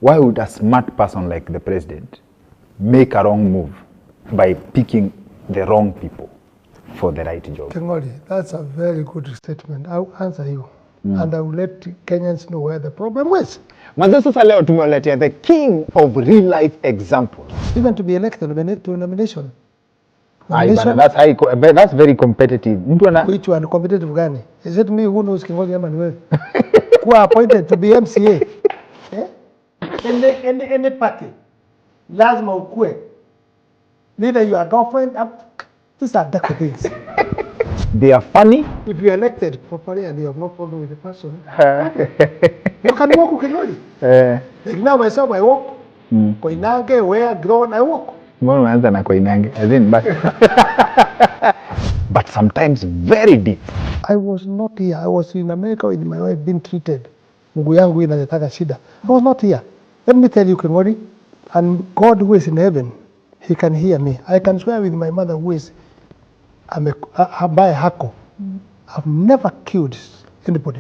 why would a smart person like the president make a wrong move by picking the wrong people for the right job? Kengoli, that's a very good statement. I'll answer you. And I will let Kenyans know where the problem was. Manze sasa leo tumewaletea the king of real life examples. Even to be elected to nomination. That's very competitive. Which one competitive gani? Is it me who knows Kengoli ama ni wewe? Who are appointed to be MCA? Any party. Lazima ukue. Neither you are girlfriend. These are dark things. They are funny. If you are elected properly and you have no problem with the person, you can walk Kengoli. Like now myself, I walk. Koinange, where grown, I walk. But sometimes very deep. I was not here. I was in America with my wife being treated. Mungu yangu inataka shida. I was not here. Let me tell you, Kengoli, and God who is in heaven, he can hear me. I can swear with my mother who is ambaye hako. I've never killed anybody.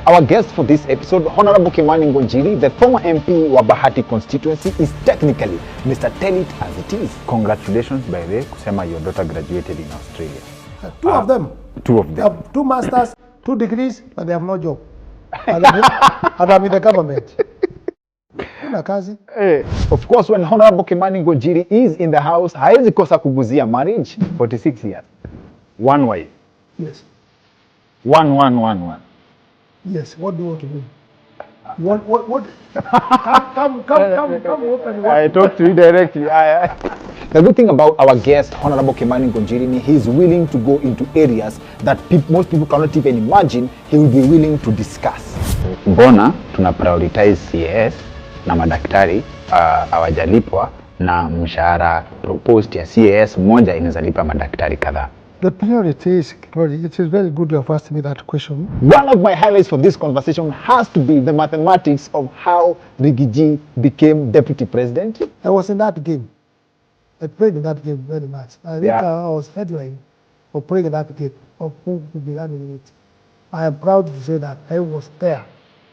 Our guest for this episode, Honorable Ngujiri, the former MP wa Bahati constituency, is technically Mr. Tell It As It Is. Congratulations, by the way, kusema your daughter graduated in Australia. Two of them. Two of them. They have 2 masters, 2 degrees, but they have no job. And I'm in the government. Of course, when Honorable Ngujiri is in the house, haezi kosa kuguzia marriage. 46 years. One wife. Yes. One. Yes. What do you want to do? What? Come open. I talk to you directly. The good thing about our guest, Honorable Ngujiri, he is willing to go into areas that most people cannot even imagine. He will be willing to discuss. Mbona tuna prioritize CAS na madaktari hawajalipwa na mshahara proposed ya CAS moja inazalipa madaktari kadhaa? The priority is, it is very good you have asked me that question. One of my highlights for this conversation has to be the mathematics of how Rigiji became deputy president. I was in that game. I played in that game very much. I think I was headline for playing in that game of who began with it. I am proud to say that I was there.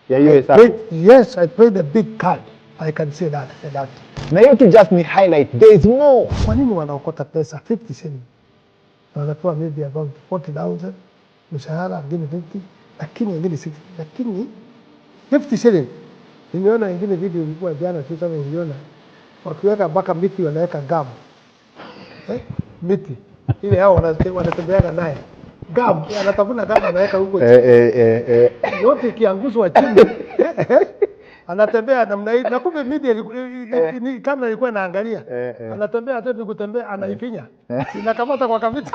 Yes, I played the big card. I can say that. Now you have to just me highlight, there is more. Kwa nini wanaokota pesa 50 cents? Wanatoa maybe about 40,000 mshahara, wengine 50, lakini wengine 60, lakini 50 shilling. Nimeona wengine video ilikuwa jana tu kama niliona wakiweka mpaka miti wanaweka gamu. Miti ile hao wanatembea naye. Gamu anatafuna gamu anaweka huko chini. Yote kianguswa chini. Anatembea namna hii na kumbe media ni kamera ilikuwa inaangalia. Anatembea hata ni kutembea anaifinya. Inakamata kwa kamiti.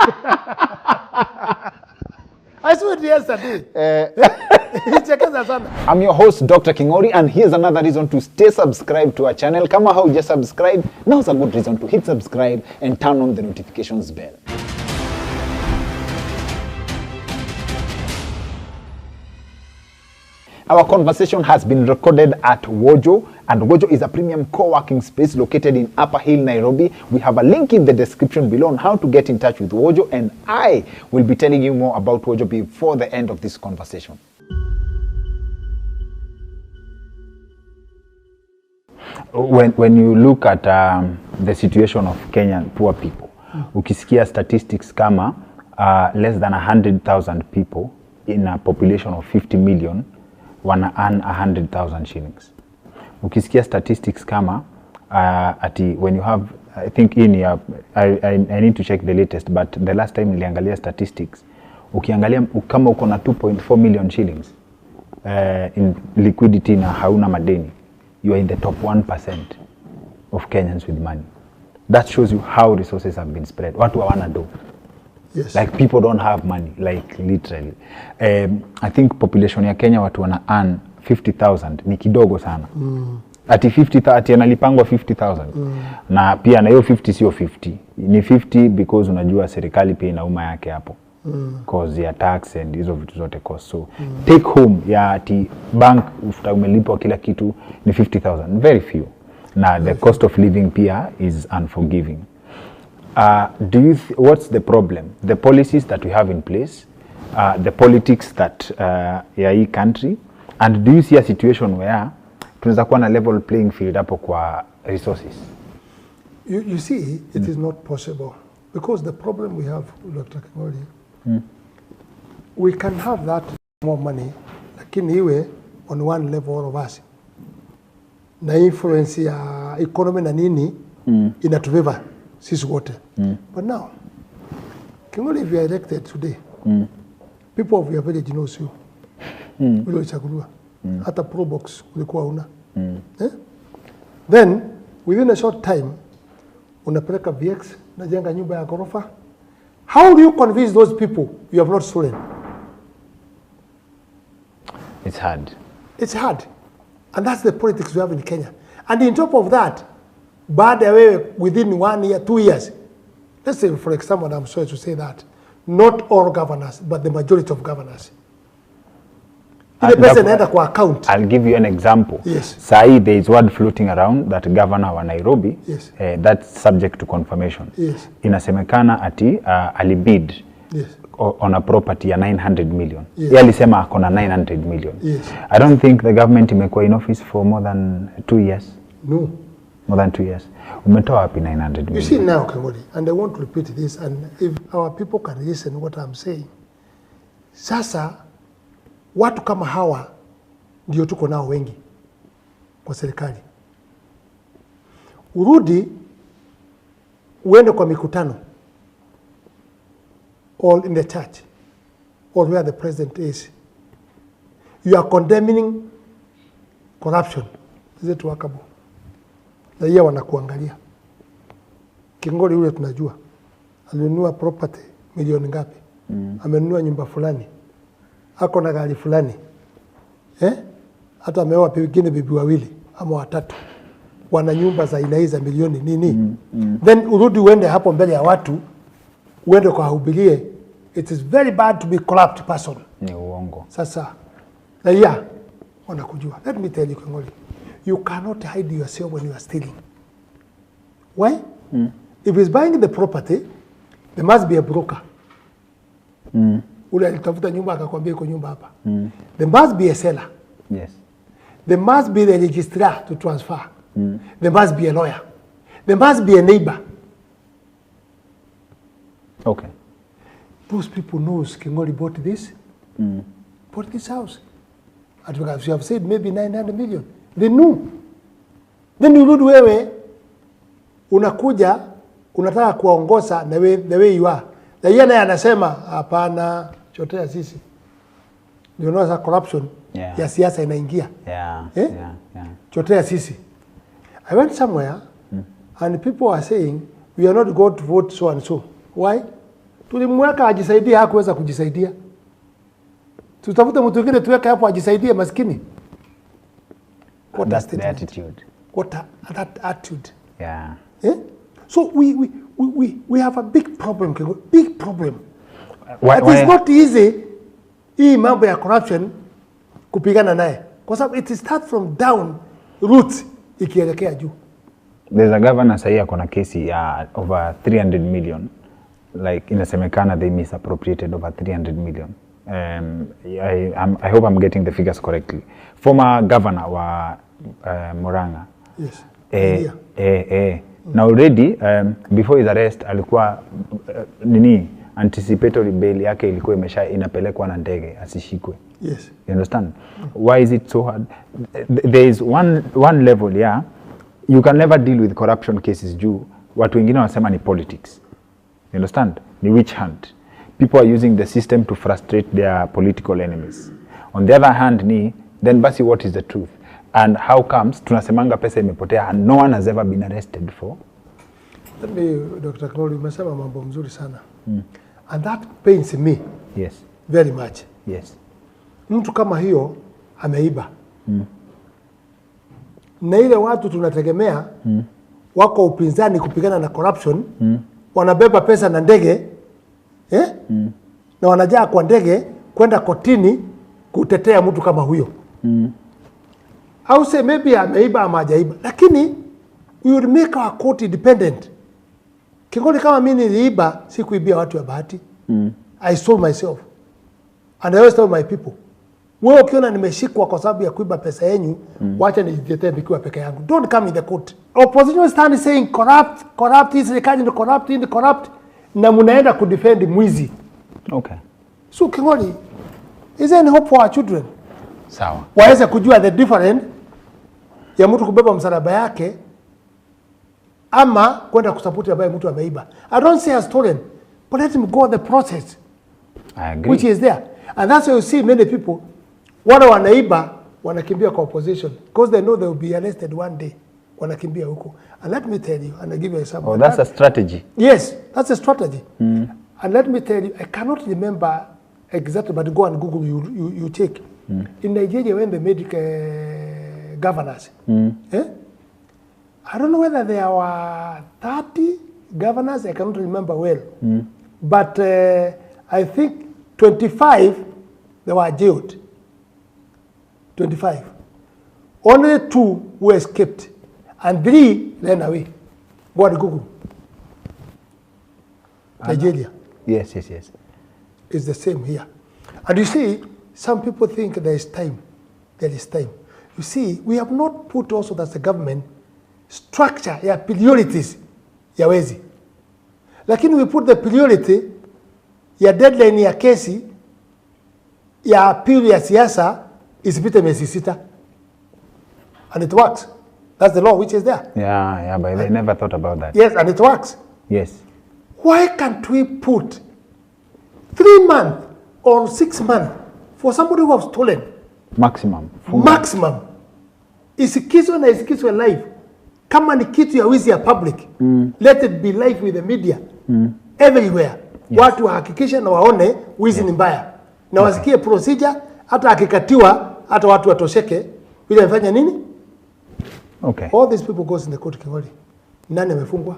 I saw it yesterday. I'm your host Dr. Kingori, and here's another reason to stay subscribed to our channel. Kama hauja subscribe, now's a good reason to hit subscribe and turn on the notifications bell. Our conversation has been recorded at Wojo, and Wojo is a premium co-working space located in Upper Hill, Nairobi. We have a link in the description below on how to get in touch with Wojo, and I will be telling you more about Wojo before the end of this conversation. When you look at the situation of Kenyan poor people, ukisikia statistics kama less than 100,000 people in a population of 50 million wana earn 100,000 shillings. Ukisikia statistics kama when you have, I think I need to check the latest, but the last time niliangalia statistics, ukiangalia kama uko na 2.4 million shillings in liquidity na hauna madeni, you are in the top 1% of Kenyans with money. That shows you how resources have been spread. Watu hawana do. Yes. Like people don't have money, like literally. I think population ya Kenya watu wana earn 50,000 ni kidogo sana. Ati 50,000 ati analipangwa 50,000. Na pia na hiyo 50 sio 50. Ni 50 because unajua serikali pia inauma yake hapo. Cause ya tax and hizo vitu zote cost. So take home ya ati bank umelipwa kila kitu ni 50,000. Very few. Na the cost of living pia is unforgiving. What's the problem? The policies that we have in place, the politics that ya hii country, and do you see a situation where tunaweza kuwa na level playing field hapo kwa resources? You see, it is not possible because the problem we have, Dr. King'ori, we can have that more money, lakini iwe on one level all of us. Na influence ya economy na nini inatuveva sisi wote. But now, King'ori, if you are elected today, people of your village knows you. Ule uchaguliwa. Hata pro box ulikuwa una. Then, within a short time, unapeleka VX, najenga nyumba ya ghorofa. How do you convince those people you have not stolen? It's hard. It's hard. And that's the politics we have in Kenya. And on top of that, baada ya wewe within 1 year, 2 years, let's say for example, I'm sorry to say that, not all governors, but the majority of governors. Ile pesa inaenda kwa account. I'll give you an example. Yes. Sahi, there is word floating around that governor wa Nairobi, yes, that's subject to confirmation. Yes. Inasemekana ati alibid, yes, on a property ya 900 million. Yes. Yeye alisema akona 900 million. Yes. I don't think the government imekuwa in office for more than 2 years. No. More than 2 years. Umetoa wapi 900 million? You see now, King'ori, and I want to repeat this, and if our people can listen what I'm saying. Sasa, watu kama hawa ndio tuko nao wengi kwa serikali. Urudi uende kwa mikutano, all in the church, or where the president is. You are condemning corruption. Is it workable? Raia wanakuangalia. King'ori yule tunajua. Alinunua property milioni ngapi? Amenunua nyumba fulani. Ako na gari fulani. Hata ameoa pengine bibi wawili ama watatu. Wana nyumba za aina hizo milioni nini? Then urudi uende hapo mbele ya watu, uende kwa hubirie, it is very bad to be corrupt person. Ni uongo. Sasa raia wanakujua. Let me tell you, King'ori, you cannot hide yourself when you are stealing. Why? If he's buying the property, there must be a broker. Ule alitafuta nyumba akakwambia iko nyumba hapa. There must be a seller. Yes. There must be the registrar to transfer. There must be a lawyer. There must be a neighbor. Okay. Those people knows King'ori bought this. Bought this house. And as you have said, maybe 900 million. They knew. Then you rudi wewe, unakuja, unataka kuongoza the way you are. Na yeye naye anasema, hapana, chotea sisi. You know that corruption ya siasa inaingia. Chotea sisi. I went somewhere and people are saying, we are not going to vote so and so. Why? Tulimweka ajisaidie, hakuweza kujisaidia. Tutafute mtu mwingine tuweke hapo ajisaidie maskini. What That's the attitude. What that attitude. Yeah. So we have a big problem, big problem. Why? It is not easy hii mambo ya corruption kupigana naye. Kwa sababu it starts from down roots ikielekea juu. There's a governor sahi akona kesi ya over 300 million. Like inasemekana they misappropriated over 300 million. I hope I'm getting the figures correctly. Former governor wa Murang'a. Yes. Now already before his arrest alikuwa anticipatory bail yake ilikuwa inapelekwa na ndege asishikwe. Yes. You understand? Why is it so hard? There is one level, yeah. You can never deal with corruption cases juu watu wengine wanasema ni politics. You understand? Ni witch hunt. People are using the system to frustrate their political enemies. On the other hand, then basi what is the truth? And how comes tunasemanga pesa imepotea and no one has ever been arrested for? Let me, Dr. King'ori, umesema mambo mzuri sana. And that pains me. Yes. Very much. Yes. Mtu kama hiyo ameiba. Na ile watu tunategemea wako upinzani kupigana na corruption, wanabeba pesa na ndege, na wanajaa kwa ndege kwenda kotini kutetea mtu kama huyo. Au say maybe ameiba ama hajaiba, lakini we will make our court independent. King'ori, kama mimi niliiba, si kuibia watu ya bahati. I stole myself. And I always tell my people, Wewe ukiona nimeshikwa kwa sababu ya kuiba pesa yenu, wacha nijitetee nikiwa peke yangu. Don't come in the court. Opposition stand saying corrupt is serikali corrupt na mnaenda kudefend mwizi. Okay. So King'ori, is there any hope for our children? Sawa. Waweze kujua the difference ya mtu kubeba msalaba yake ama kwenda kusupport ambaye mtu ameiba. I don't say has stolen, but let him go the process. I agree. Which is there. And that's why you see many people, wale wanaiba, wanakimbia kwa opposition. Because they know they will be arrested one day. Wanakimbia huko. And let me tell you, and I give you a example. Oh, that's a strategy. Yes, that's a strategy. And let me tell you, I cannot remember exactly, but go and Google, you check. In Nigeria, when they made governors, I don't know whether there were 30 governors, I cannot remember well. But I think 25, they were jailed. 25. Only 2 who escaped, and 3 ran away. Go and Google. Nigeria. Yes. It's the same here. And you see, some people think there is time. There is time. You see, we have not put also as the government structure ya priorities ya wezi. Lakini we put the priority ya deadline ya kesi ya appeal ya siasa isipite miezi 6. And it works. That's the law which is there. Yeah, but they never thought about that. Yes, and it works. Yes. Why can't we put 3 months or 6 months for somebody who has stolen? Maximum. Maximum. Isikizwe na isikizwe live. Kama ni kitu ya wizi ya public, let it be live with the media. Everywhere. Yes. Watu wahakikisha na waone wizi ni mbaya. Na wasikie procedure, hata akikatiwa, hata watu watosheke. Bila mfanya nini? Okay. All these people goes in the court King'ori. Nani amefungwa?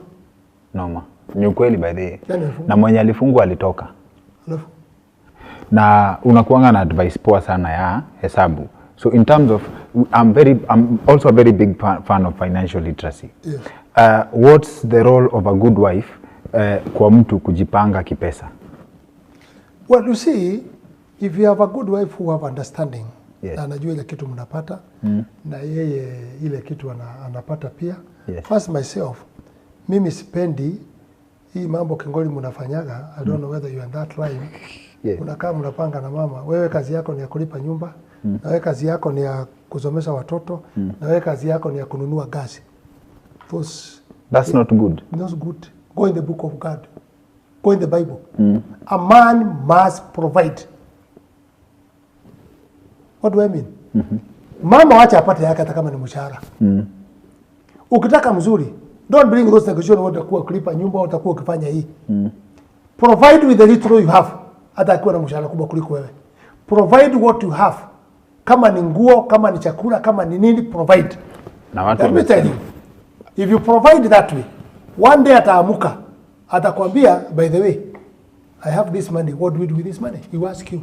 Noma. Ni ukweli by the way. Nani amefungwa? Na mwenye alifungwa alitoka. Alafu. Na unakuanga na advice poa sana ya hesabu. So in terms of, I'm also a very big fan of financial literacy. Yes. What's the role of a good wife kwa mtu kujipanga kipesa? Well, you see, if you have a good wife who have understanding, yes, na anajua ile kitu mnapata, na yeye ile kitu anapata pia. Yes. First myself, mimi sipendi hii mambo King'ori mnafanyaga. I don't know whether you are that line. Yes. Unakaa mnapanga na mama, wewe kazi yako ni ya kulipa nyumba, na wewe kazi yako ni ya kusomesha watoto, na wewe kazi yako ni ya kununua gasi. That's not good. Not good. Go in the book of God. Go in the Bible. A man must provide. What do I mean? Mama wacha apate yake hata kama ni mshahara. Ukitaka mzuri, don't bring those negotiations utakuwa kulipa nyumba, utakuwa ukifanya hii. Provide with the little you have. Hata akiwa na mshahara kubwa kuliko wewe. Provide what you have. Kama ni nguo, kama ni chakula, kama ni nini, provide. Na watu Let me tell you, if you provide that way, one day ataamuka, atakwambia, by the way, I have this money, what do we do with this money? He will ask you.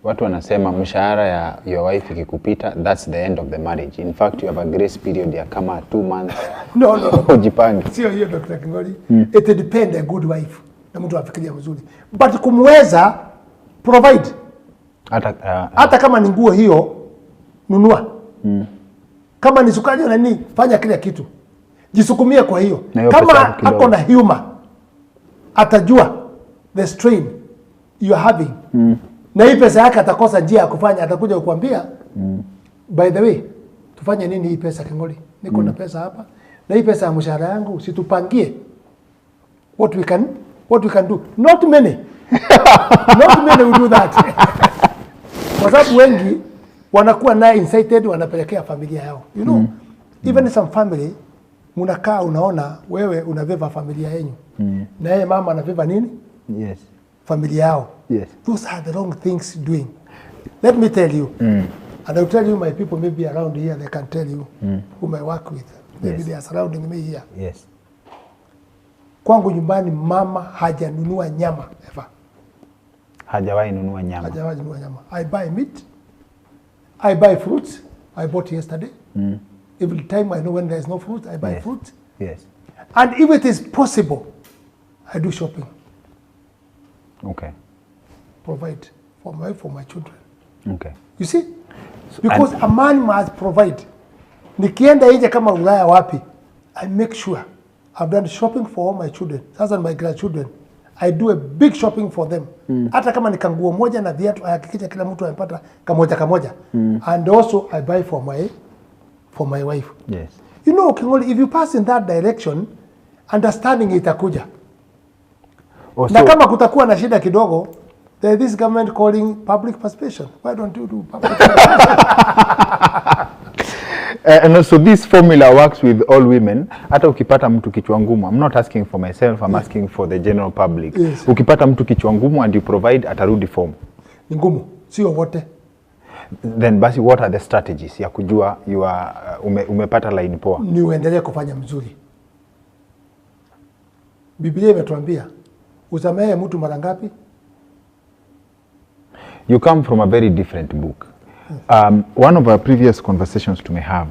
Watu wanasema mshahara ya your wife ikikupita, that's the end of the marriage. In fact, you have a grace period ya kama 2 months. No. Ujipange. Sio hiyo Dr. King'ori. It depends a good wife. Na mtu afikiria mzuri. But kumweza provide. Hata kama ni nguo hiyo, nunua. Kama ni sukari na nini, fanya kila kitu. Jisukumie kwa hiyo. Kama ako na humor, atajua the strain you are having. Na hii pesa yake atakosa njia ya kufanya, atakuja kukuambia, by the way, tufanye nini hii pesa King'ori? Niko na pesa hapa. Na hii pesa ya mshahara yangu usitupangie. What we can do. Not many. Not many will do that. Kwa sababu wengi wanakuwa na incited, wanapelekea familia yao. You know, even some family, munakaa unaona wewe unaveva familia yenu. Na yeye mama anaveva nini? Yes. Familia yao. Yes. Those are the wrong things doing. Let me tell you. And I'll tell you my people maybe around here, they can tell you whom I work with. Maybe they are surrounding me here. Yes. Kwangu nyumbani mama hajanunua nyama ever. Hajawahi nunua nyama. Hajawahi nunua nyama. I buy meat. I buy fruits. I bought yesterday. Every time I know when there is no fruit, I buy fruit. Yes. And if it is possible, I do shopping. Okay. Provide for my children. Okay. You see? Because a man must provide. Nikienda nje kama Ulaya wapi, I make sure I've done shopping for all my children. Sasa my grandchildren. I do a big shopping for them. Hata kama ni kanguo moja na viatu, hakikisha kila mtu anapata kamoja. And also I buy for my wife. Yes. You know, Kingoli, if you pass in that direction, understanding itakuja. Na kama kutakuwa na shida kidogo, there is this government calling public participation. Why don't you do public participation? And also this formula works with all women. Hata ukipata mtu kichwa ngumu, I'm not asking for myself, I'm asking for the general public. Yes. Ukipata mtu kichwa ngumu and you provide, atarudi form. Ni ngumu, sio wote. Then basi what are the strategies ya kujua you are, umepata line poa? Ni uendelee kufanya mzuri. Biblia imetuambia usamehe mtu mara ngapi? You come from a very different book. One of our previous conversations to may have,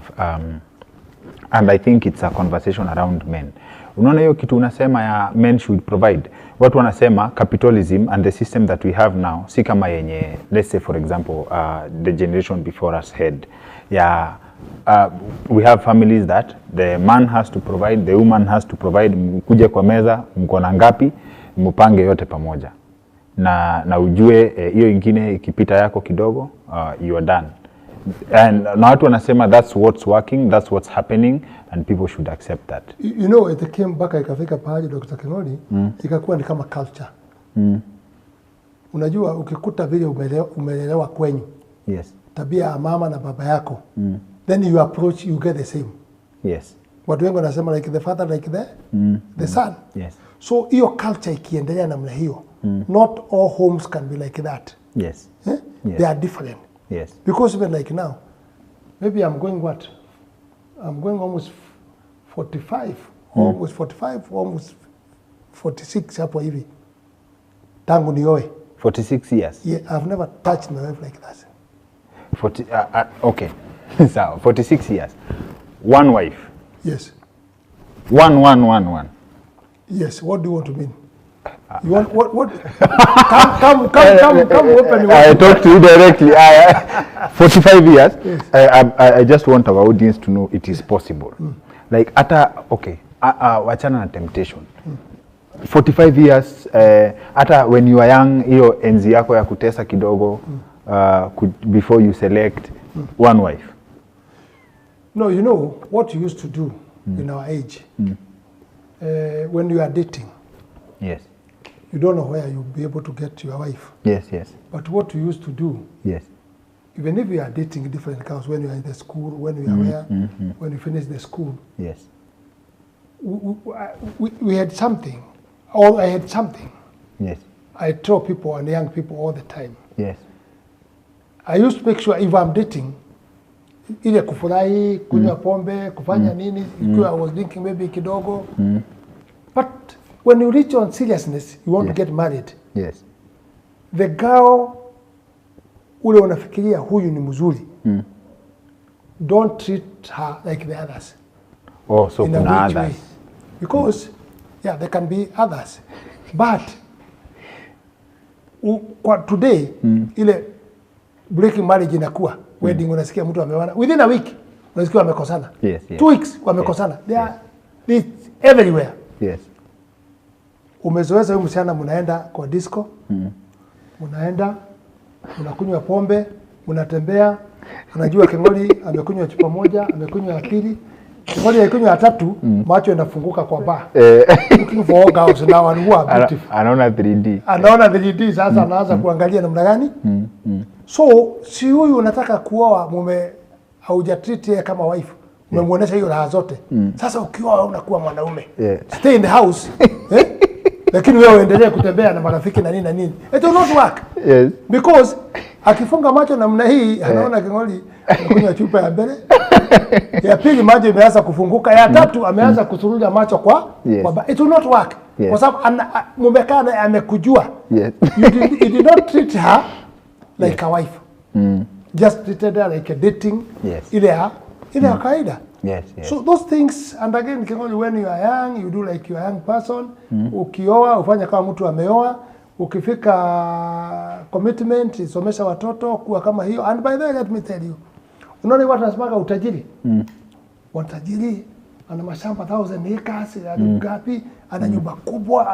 and I think it's a conversation around men. Unaona hiyo kitu unasema ya men should provide. Watu wanasema capitalism and the system that we have now, si kama yenye, let's say for example, the generation before us had. We have families that the man has to provide, the woman has to provide, mkuje kwa meza, mko na ngapi, mpange yote pamoja. Na ujue hiyo ingine ikipita yako kidogo, you are done. And na watu wanasema that's what's working, that's what's happening, and people should accept that. You know, it came back ikafika pahali Dr. Kingoli, ikakuwa ni kama culture. Unajua ukikuta vile umelelewa kwenyu. Yes. Tabia ya mama na baba yako. Then you approach, you get the same. Yes. Watu wengi wanasema like the father, like the son. Yes. So hiyo culture ikiendelea namna hiyo, not all homes can be like that. Yes. Yes. They are different. Yes. Because even like now, maybe I'm going what? I'm going almost 45, almost 45, almost 46 hapo hivi. Tangu nioe. 46 years. Yeah, I've never touched my wife like that. 40, okay. So 46 years. One wife. Yes. One. Yes. What do you want to mean? You want what? Come open. I talk to you directly. 45 years. Yes. I just want our audience to know it is possible. Like okay. Wachana na temptation. 45 years. Hata when you are young, hiyo enzi yako ya kutesa kidogo. Before you select one wife. No, you know what you used to do in our age. When you are dating. Yes. You don't know where you'll be able to get your wife. Yes. But what you used to do. Yes. Even if you are dating different girls, when you are in the school, when you are where, when you finish the school. Yes. We had something, or I had something. Yes. I tell people and young people all the time. Yes. I used to make sure if I'm dating, ile kufurahi, kunywa pombe, kufanya nini, ikiwa I was drinking maybe kidogo. But when you reach on seriousness, you want to get married. Yes. The girl ule unafikiria huyu ni mzuri. Don't treat her like the others. Oh, so in a kuna which others. way. Because yeah, there can be others. But kwa today ile breaking marriage inakuwa wedding, unasikia mtu amewana within a week, unasikia wamekosana. Yes. 2 weeks wamekosana. They are everywhere. Yes. Umezoeza huyu msichana, mnaenda kwa disco, mnaenda mnakunywa pombe, mnatembea, unajua Kingoli amekunywa chupa moja, amekunywa ya pili, Kingoli amekunywa ya tatu, macho yanafunguka kwa bar. Looking for girls now and who are beautiful. Anaona 3D. Anaona 3D sasa, anaanza kuangalia namna gani. So si huyu unataka kuoa, mume haujatreat yeye kama wife, umemuonesha hiyo raha zote. Sasa ukioa unakuwa mwanaume. Stay in the house. Lakini wewe uendelee kutembea na marafiki na nini na nini. It will not work. Yes. Because akifunga macho namna hii, anaona Kingoli kunywa chupa ya mbele. Ya pili macho imeanza kufunguka, ya tatu ameanza kusuruja macho kwa it will not work. Kwa sababu mumekaa na amekujua. Yes. You did not treat her like a wife. Just treated her like a dating. Yes. Ile ya kawaida. Yes. So those things, and again, Kingoli, when you are young, you do like you are a young person. Ukioa, ufanya kama mtu ameoa. ukifika commitment, somesha watoto kuwa kama hiyo. And by the way, let me tell you, unaona watu wanasemaga utajiri. Watajiri ana mashamba 1000 acres, ana ngapi, ana nyumba kubwa,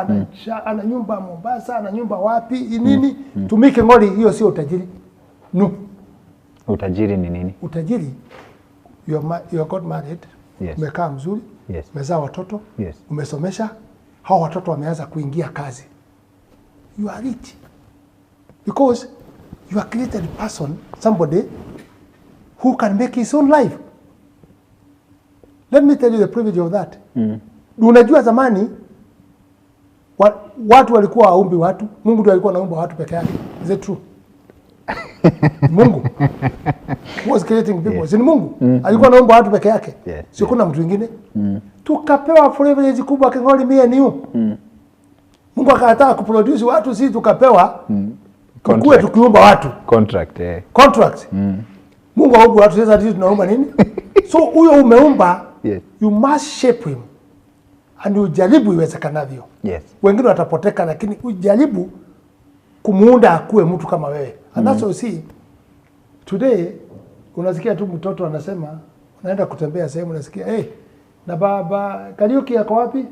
ana nyumba Mombasa, ana nyumba wapi, nini? Tumike ngoli, hiyo sio utajiri. No. Utajiri ni nini? Utajiri, you got married, umekaa mzuri, umezaa watoto, umesomesha, hao watoto wameanza kuingia kazi. You are rich. Because you are created person, somebody who can make his own life. Let me tell you the privilege of that. Unajua zamani watu walikuwa haumbi watu, Mungu ndiye alikuwa anaumba watu peke yake. Is it true? Mungu was creating people. Si Mungu alikuwa anaumba watu peke yake. Sio kuna mtu mwingine. Tukapewa privilege kubwa kingoli mie niu. Mungu akataka kuproduce watu, sisi tukapewa kukue tukiumba watu. Contract. Mungu haumba watu, sasa sisi tunaumba nini? So huyo umeumba, you must shape him. And ujaribu iwezekanavyo. Wengine watapoteka, lakini ujaribu kumuunda akue mtu kama wewe. And that's what you see. Today, unasikia tu mtoto anasema, unaenda kutembea sehemu unasikia, na baba Kariuki yako wapi?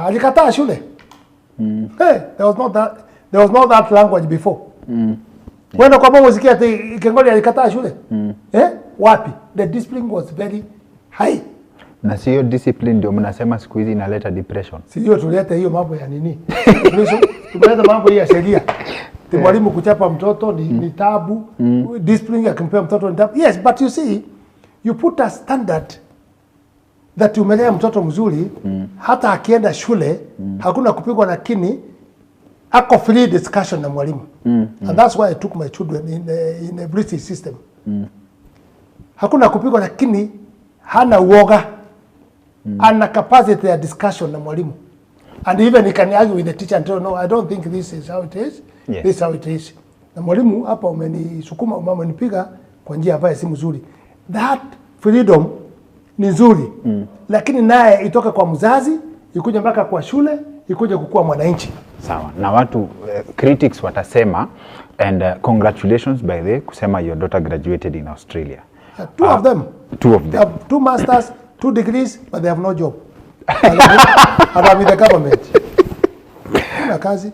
Alikataa shule. There was not that language before. Wenda kwa bongo sikia Kengoli alikataa shule. Wapi? The discipline was very high. Na sio discipline ndio mnasema siku hizi inaleta depression. Sio tuleta hiyo mambo ya nini? Tumeleta mambo ya sheria. Mwalimu kuchapa mtoto ni tabu. Discipline akimpea mtoto ni tabu. Yes, but you see, you put a standard that umelea mtoto mzuri, hata akienda shule, hakuna kupigwa, lakini ako free discussion na mwalimu. And that's why I took my children in a British system. Hakuna kupigwa, lakini hana uoga. Ana capacity ya discussion na mwalimu. And even he can argue with the teacher and tell, no, I don't think this is how it is. This is how it is. Na mwalimu hapa umenisukuma, umenipiga kwa njia ambayo si mzuri. That freedom ni nzuri. Lakini naye itoke kwa mzazi, ikuje mpaka kwa shule, ikuje kukua mwananchi. Sawa. Na watu critics watasema, and congratulations by the way, kusema your daughter graduated in Australia. Two of them. They have 2 masters, 2 degrees, but they have no job. And I'm in the government. Kazi.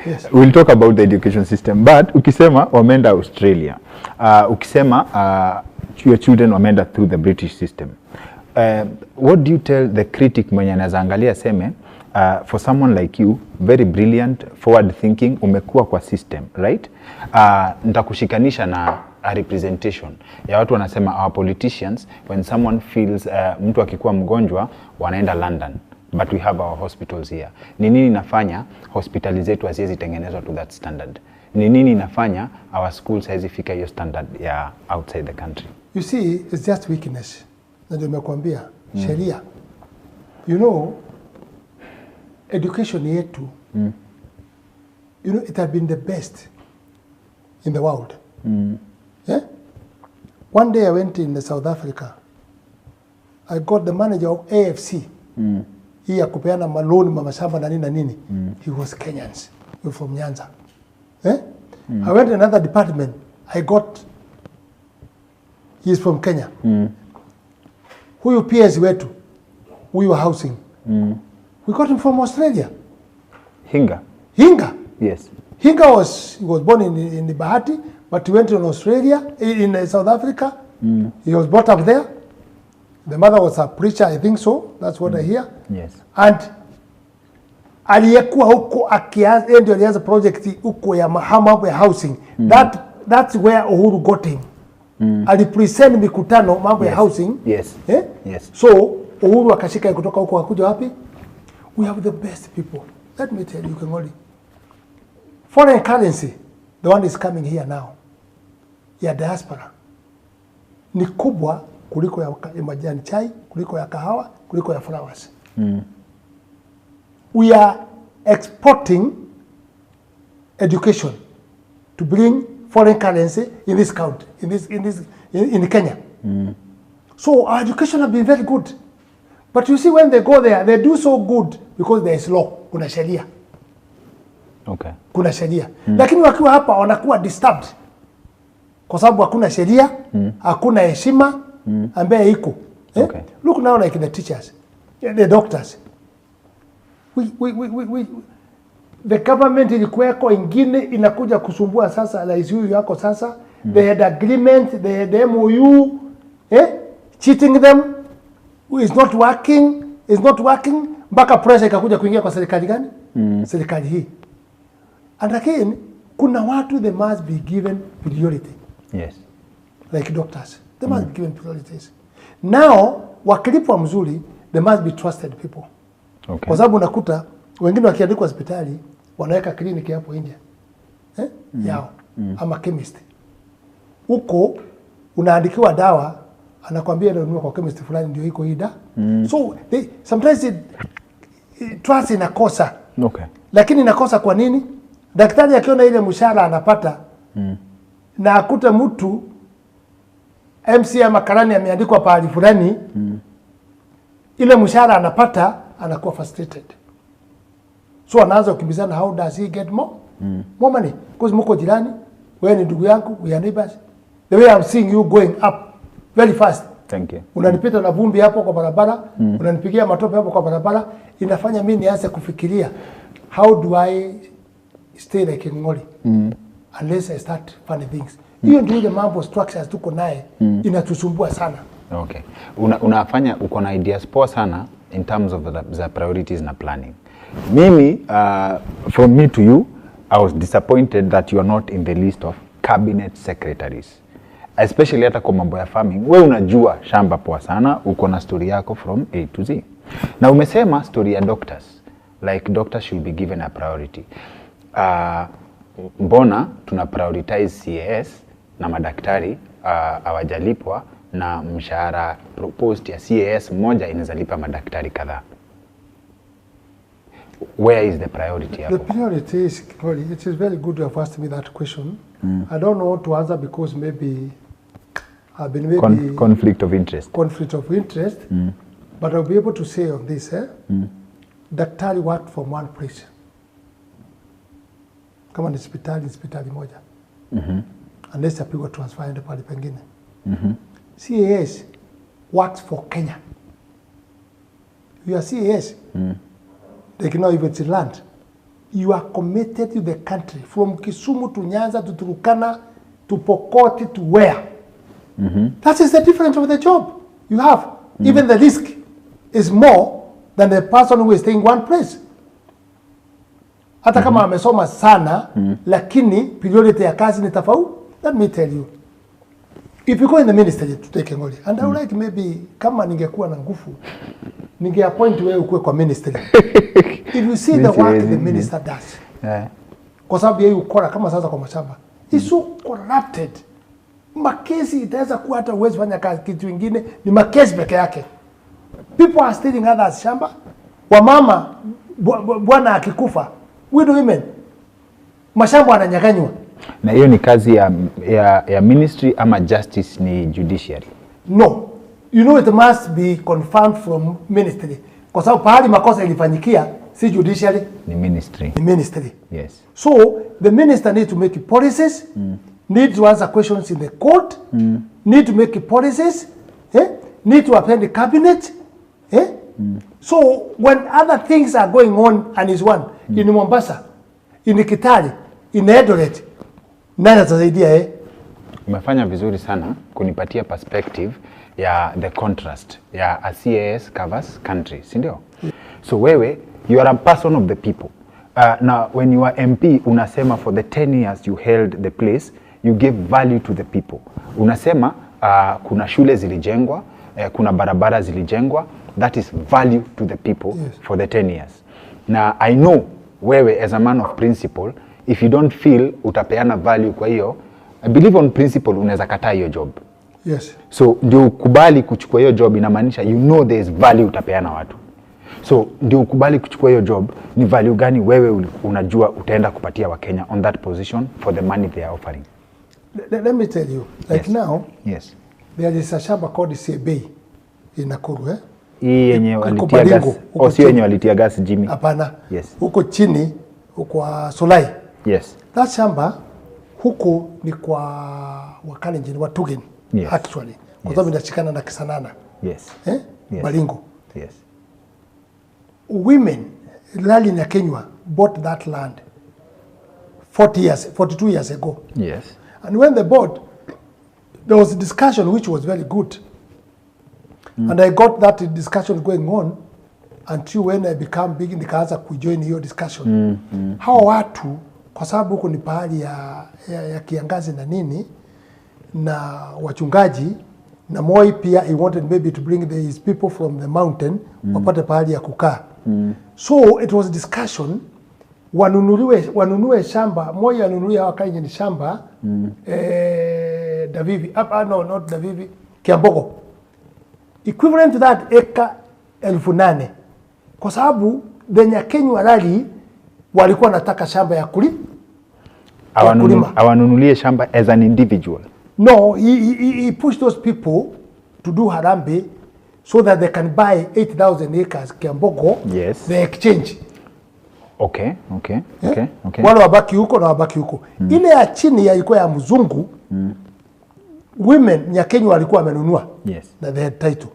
Yes. We'll talk about the education system, but ukisema wameenda Australia, ukisema your children wameenda through the British system, what do you tell the critic mwenye anaweza angalia seme, for someone like you, very brilliant, forward thinking, umekuwa kwa system, right? Nitakushikanisha na a representation ya watu wanasema our politicians, when someone feels mtu akikuwa mgonjwa wanaenda London, but we have our hospitals here. Ni nini inafanya hospitali zetu haziwezi tengenezwa to that standard? Ni nini inafanya our schools hazifika hiyo standard ya outside the country? You see, it's just weakness. Na ndio nimekuambia sheria. You know, education yetu, you know, it has been the best in the world. Yeah? One day I went in South Africa. I got the manager of AFC. Hii ya kupeana maloni mashamba na nini na nini. He was Kenyans. He was from Nyanza. I went to another department. I got, he is from Kenya. Huyu PS wetu, huyu housing. We got him from Australia. Hinga. Yes. Hinga was born in the Bahati, but he went in Australia, in South Africa. He was brought up there. The mother was a preacher, I think so. That's what I hear. Yes. And aliyekuwa huko akianza, ndio alianza project huko ya mambo ya housing. That's where Uhuru got him. Alipresent mikutano mambo ya housing. Yes. Yes. So Uhuru akashika kutoka huko akuja wapi? We have the best people. Let me tell you, Kengoli. Foreign currency, the one is coming here now, ya diaspora, ni kubwa kuliko ya majani chai, kuliko ya kahawa, kuliko ya flowers. We are exporting education to bring foreign currency in this country, in Kenya. So our education has been very good. But you see, when they go there, they do so good because there is law, kuna sheria. Okay. Kuna sheria. Lakini wakiwa hapa wanakuwa disturbed. Kwa sababu hakuna sheria, hakuna heshima ambaye iko. Okay. Look now like the teachers, the doctors. The government ilikuweko ingine inakuja kusumbua sasa, rais huyu yako sasa. They had agreement, they had MOU, cheating them, is not working, mpaka pressure ikakuja kuingia kwa serikali gani? Serikali hii. And again, kuna watu they must be given priority. Yes. Like doctors, they must be given priorities. Now, wakilipwa mzuri, they must be trusted people. Okay. Kwa sababu unakuta wengine wakiandikwa hospitali wanaweka kliniki hapo nje yao ama chemist. Huko unaandikiwa dawa, anakuambia ndio ununue kwa chemist fulani ndio iko hii dawa. So sometimes trust inakosa. Okay. Lakini inakosa kwa nini? Daktari akiona ile mshahara anapata na akuta mtu MC ama karani ameandikwa pahali fulani ile mshahara anapata, anakuwa frustrated. So anaanza kukimbizana, how does he get more money? Because mko jirani, wewe ni ndugu yangu, we are neighbors. The way I'm seeing you going up very fast. Thank you. Unanipita na vumbi hapo kwa barabara, unanipigia matope hapo kwa barabara, inafanya mimi nianze kufikiria, how do I stay like Ngujiri unless I start funny things. Hiyo ndio ile mambo structures tuko naye inatusumbua sana. Okay. Unafanya uko na ideas poa sana in terms of the priorities na planning. Mimi, from me to you, I was disappointed that you are not in the list of cabinet secretaries. Especially hata kwa mambo ya farming. Wewe unajua shamba poa sana, uko na story yako from A to Z. Na umesema story ya doctors. Like doctors should be given a priority. Mbona tuna prioritize CAS na madaktari hawajalipwa na mshahara proposed ya CAS moja inazalipa madaktari kadhaa? Where is the priority? The priority is, it is very good you have asked me that question. I don't know what to answer because maybe I've been maybe conflict of interest. Conflict of interest. But I'll be able to say on this, daktari worked from one place. Kama ni hospitali moja. Unless apigwa transfer ende pale pengine. CAS works for Kenya. You are CAS. They cannot even see land. You are committed to the country. From Kisumu to Nyanza to Turkana to Pokoti to where? That is the difference of the job you have. Even the risk is more than the person who is staying in one place. Hata kama amesoma sana, lakini priority ya kazi ni tofauti. Let me tell you. If you go in the ministry to take Ngujiri, and I would like maybe kama ningekuwa na nguvu, ningeappoint wewe ukue kwa ministry. If you see the work the minister does. Kwa sababu yeye ukora kama sasa kwa mashamba. He's so corrupted. Makesi itaweza kuwa hata uwezi fanya kazi kitu kingine, ni makesi peke yake. People are stealing others shamba. Wamama bwana akikufa, widow women mashamba ananyang'anywa. Na hiyo ni kazi ya ministry ama justice ni judiciary? No. You know it must be confirmed from ministry. Kwa sababu pahali makosa ilifanyikia si judiciary, ni ministry. Ni ministry. Yes. So the minister need to make policies, need to answer questions in the court, need to make policies, need to attend the cabinet. So when other things are going on and is one in Mombasa, in Kitale, in Eldoret, nani atasaidia? Umefanya vizuri sana kunipatia perspective ya the contrast ya a CAS covers country, si ndio? So wewe, you are a person of the people. Now when you are MP, unasema for the 10 years you held the place, you gave value to the people. Unasema kuna shule zilijengwa, kuna barabara zilijengwa, that is value to the people for the 10 years. Now I know wewe as a man of principle, if you don't feel utapeana value kwa hiyo, I believe on principle unaweza kataa hiyo job. Yes. So ndio ukubali kuchukua hiyo job inamaanisha you know there is value utapeana watu. So ndio ukubali kuchukua hiyo job, ni value gani wewe unajua utaenda kupatia wa Kenya on that position for the money they are offering? Let me tell you, like now, yes. There is a shamba called CB in Nakuru, Hii yenye walitia gas, sio yenye walitia gas Jimmy. Hapana. Yes. Huko chini kwa Solai. Yes. That shamba huko ni kwa Wakalenjin, Watugen, Yes. actually. Kwa sababu inashikana na Kisanana. Yes. Yes. Baringo. Yes. Women, Lali na Kenya, bought that land 42 years ago. Yes. And when they bought, there was a discussion which was very good. And I got that discussion going on until when I became big, nikaanza kujoin hiyo discussion. Hao watu, kwa sababu huko ni pahali ya kiangazi na nini, na wachungaji, na Moi pia, he wanted maybe to bring these people from the mountain, wapate pahali ya kukaa. So it was discussion, wanunue shamba, Moi anunulie hawa Kalenjin shamba, Davivi, no, not Davivi, Kiambogo. Equivalent to that eka 8,000. Kwa sababu the Nyakenyu Rally walikuwa nataka shamba ya kulima. Awanunulie shamba as an individual. No, he pushed those people to do harambe so that they can buy 8,000 acres Kiambogo. Yes. The exchange. Okay. Wale wabaki huko na wabaki huko. Ile ya chini ya ilikuwa ya mzungu. Women Nyakenyu walikuwa wamenunua. Yes. Na they had title.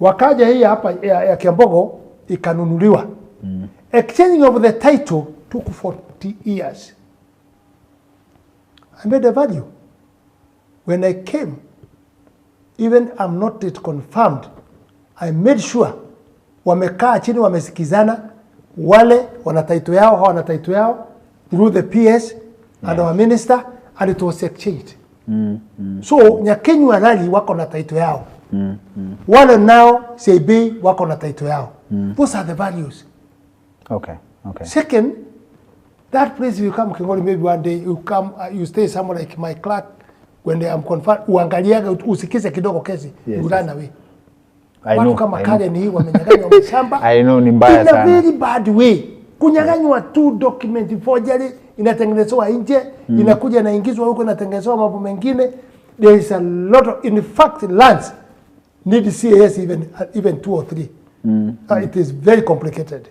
Wakaja hii hapa ya Kiambogo ikanunuliwa. Exchanging of the title took 40 years. I made a value. When I came, even I'm not yet confirmed, I made sure wamekaa chini wamesikizana, wale wana title yao, hawa wana title yao, through the PS and our minister, and it was exchanged. So Nyakenyu Rally wako na title yao. Wale nao CB wako na title yao. Those are the values. Okay. Second, that place you come Kingoli, maybe one day you come, you stay somewhere like my clerk, when I'm confirmed, uangaliaga usikize kidogo kesi, you run away. Watu kama Karen hii wamenyang'anywa mashamba. I know, ni mbaya sana. In a very bad way. Kunyang'anywa tu document forgery, inatengenezwa nje, inakuja inaingizwa huko, inatengenezwa mambo mengine. There is a lot of, in fact, lands need CAS even 2 or 3. It is very complicated.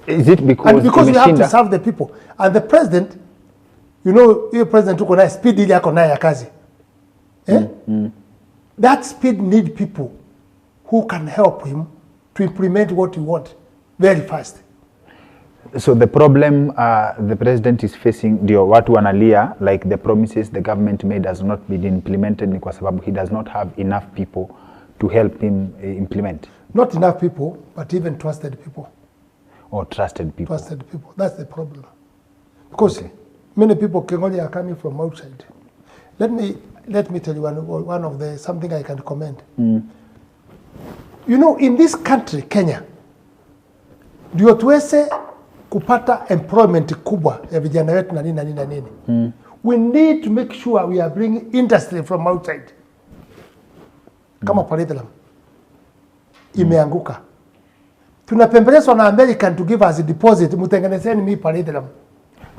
Is it because you have to serve the people? And the president, you know, your president took on speed ili yako naye ya kazi. That speed need people who can help him to implement what you want very fast. So the problem the president is facing, ndio watu wanalia, like the promises the government made has not been implemented, ni kwa sababu he does not have enough people to help him implement. Not enough people, but even trusted people. Or trusted people. Trusted people. That's the problem. Because many people Kingoli are coming from outside. Let me tell you one of the something I can comment. You know, in this country, Kenya, ndio tuweze kupata employment kubwa ya vijana wetu na nini. We need to make sure we are bringing industry from outside. Kama Paridlam imeanguka. Tunapembelezwa na American to give us a deposit, mutengenezeni mi Paridlam.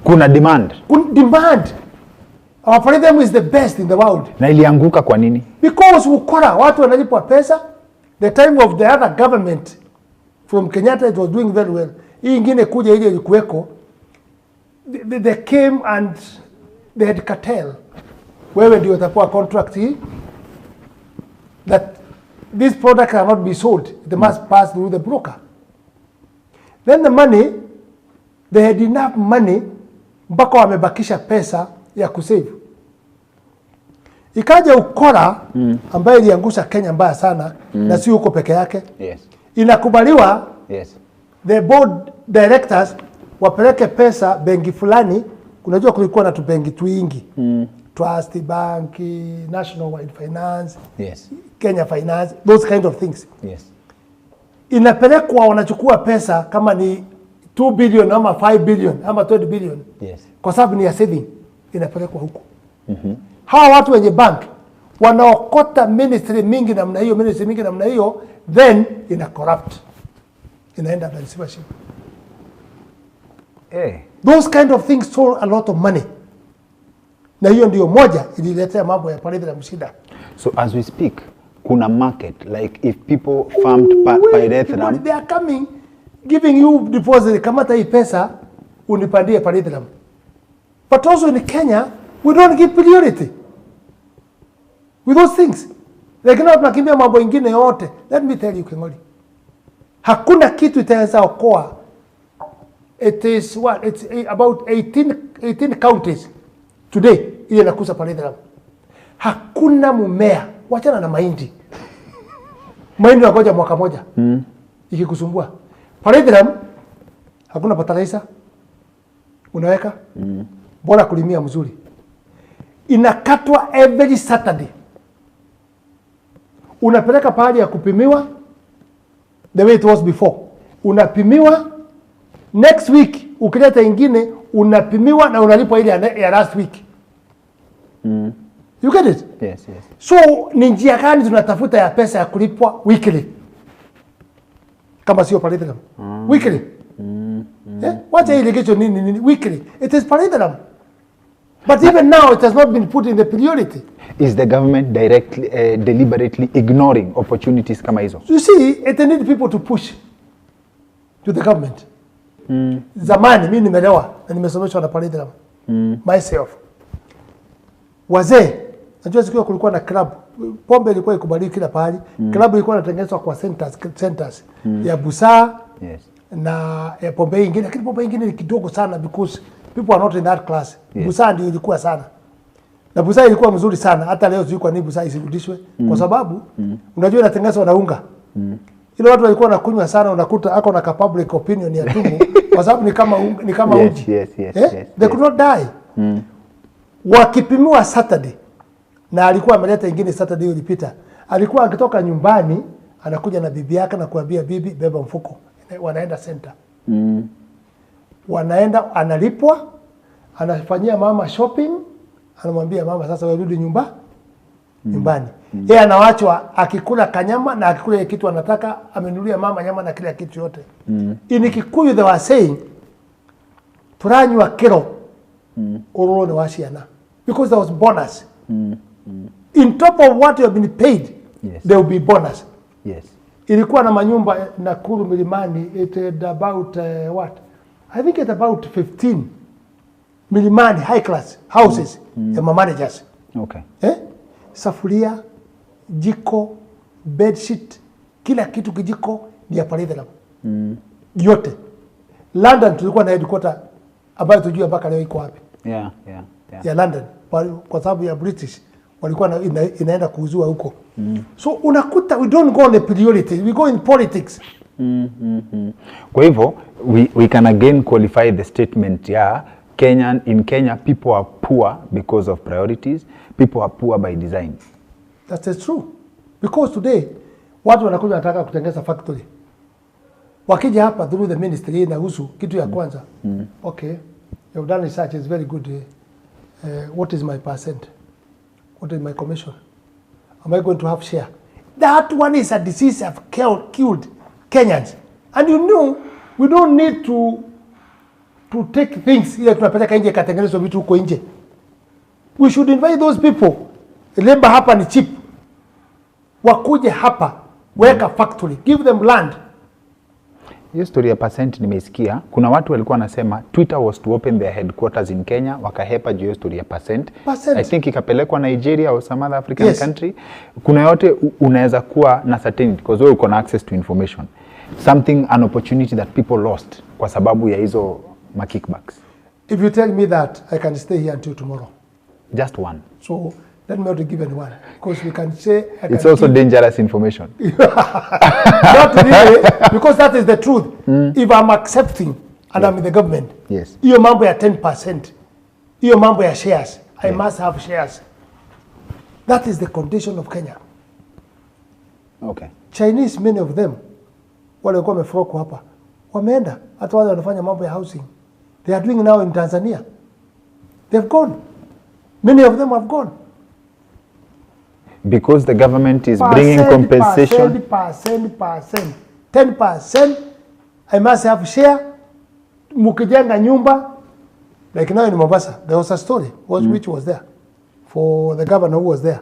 Kuna demand. Demand. Our Paridlam is the best in the world. Na ilianguka kwa nini? Because ukora, watu wanalipwa pesa. The time of the other government from Kenyatta, it was doing very well. Hii ingine kuja ile ilikuweko, they came and they had cartel. Wewe ndio utakuwa contract hii, that this product cannot be sold. It must pass through the broker. Then the money, they had enough money, mpaka wamebakisha pesa ya kusave. Ikaja ukora ambaye iliangusha Kenya mbaya sana, na si huko peke yake. Yes. Inakubaliwa, yes, the board directors wapeleke pesa benki fulani. Kunajua kulikuwa na tubenki twingi. Trust Bank, National Wide Finance, yes, Kenya Finance, those kind of things. Yes. Inapelekwa, wanachukua pesa kama ni 2 billion ama 5 billion ama 20 billion. Yes. Kwa sababu ni ya saving, inapelekwa huko. Hawa watu wenye bank wanaokota ministry mingi namna hiyo, then ina corrupt, inaenda na receivership. Those kind of things stole a lot of money. Na hiyo ndio moja ililetea mambo ya Paridlam shida. So as we speak, kuna market, like if people farmed Paridlam, they are coming giving you deposit, kamata hii pesa unipandie paridram. But also in Kenya, we don't give priority with those things. Lakini tunakimbia mambo ingine yote. Let me tell you, King'ori. Hakuna kitu itaweza okoa. It is what? It's about 18 counties today ile nakusa paridram. Hakuna mumea, wachana na mahindi. Mahindi nagoja mwaka moja. Ikikusumbua. Paridram hakuna fertilizer. Unaweka? Bora kulimia mzuri. Inakatwa every Saturday. Unapeleka pahali ya kupimiwa the way it was before. Unapimiwa next week, ukileta ingine unapimiwa na unalipwa ile ya last week. You get it? Yes, yes. So ni njia gani tunatafuta ya pesa ya kulipwa weekly? Kama sio paridram. Weekly. What's the irrigation nini weekly? It is paridram. But even now, it has not been put in the priority. Is the government directly, deliberately ignoring opportunities kama hizo? You see, it needs people to push to the government. Zamani, mimi nimelewa na nimesomeshwa na paridram. Myself. Wazee, najua siku kulikuwa na club. Pombe ilikuwa ikubaliwi kila pahali. Club ilikuwa inatengenezwa kwa centers ya busaa. Yes. Na ya pombe ingine, lakini pombe ingine ni kidogo sana because people are not in that class. Yes. Busaa ndio ilikuwa sana. Na busaa ilikuwa mzuri sana. Hata leo sijui kwa nini busaa isirudishwe kwa sababu unajua inatengenezwa na unga. Ile watu walikuwa wanakunywa sana, unakuta ako na public opinion ya tumu kwa sababu ni kama uji. Yes. They could not die. Wakipimiwa Saturday na alikuwa ameleta ingine Saturday ilipita. Alikuwa akitoka nyumbani anakuja na bibi yake na kuambia bibi beba mfuko. Wanaenda center. Wanaenda, analipwa, anafanyia mama shopping, anamwambia mama sasa wewe rudi nyumbani. Yeye anawachwa akikula kanyama na akikula kitu anataka, amenulia mama nyama na kila kitu yote. In Kikuyu they were saying turanywa kero urone washiana because there was bonus. In top of what you have been paid, yes, there will be bonus. Yes. Ilikuwa na manyumba Nakuru Milimani, it had about what? I think it's about 15 Milimani high class houses ya managers. Okay. Safuria, jiko, bed sheet, kila kitu kijiko ni ya paridram. Yote. London tulikuwa na headquarter ambayo tujua mpaka leo iko wapi. Yeah. Ya London kwa sababu ya British walikuwa inaenda kuuzua huko. So unakuta we don't go on the priority, we go in politics. Kwa hivyo we can again qualify the statement in Kenya people are poor because of priorities, people are poor by design. That is true. Because today watu wanakuja wanataka kutengeneza factory. Wakija hapa through the ministry na husu kitu ya kwanza. Okay. You've done research, is very good. What is my percent? What is my commission? Am I going to have share? That one is a disease that have killed Kenyans. And you know, we don't need to take things ile tunapeleka nje katengenezwa vitu huko nje. We should invite those people. Labor hapa ni cheap. Wakuje hapa, weka factory, give them land. Hiyo story ya percent nimeisikia. Kuna watu walikuwa wanasema Twitter was to open their headquarters in Kenya, wakahepa juu ya story ya percent. I think ikapelekwa Nigeria or some other African country. Kuna yote unaweza kuwa na certainty because wewe uko na access to information. An opportunity that people lost kwa sababu ya hizo kickbacks. If you tell me that, I can stay here until tomorrow. Just one. So let me not give anyone, because we can say it's also dangerous information. Not really, because that is the truth. If I'm accepting and I'm in the government, yes, hiyo mambo ya 10%, hiyo mambo ya shares, I must have shares. That is the condition of Kenya. Okay. Chinese, many of them, wale walikuwa wamefroko hapa, wameenda, hata wale wanafanya mambo ya housing. They are doing now in Tanzania. They've gone. Many of them have gone. Because the government is bringing compensation. 10%, I must have share. Mukijenga nyumba, like now in Mombasa, there was a story which was there for the governor who was there.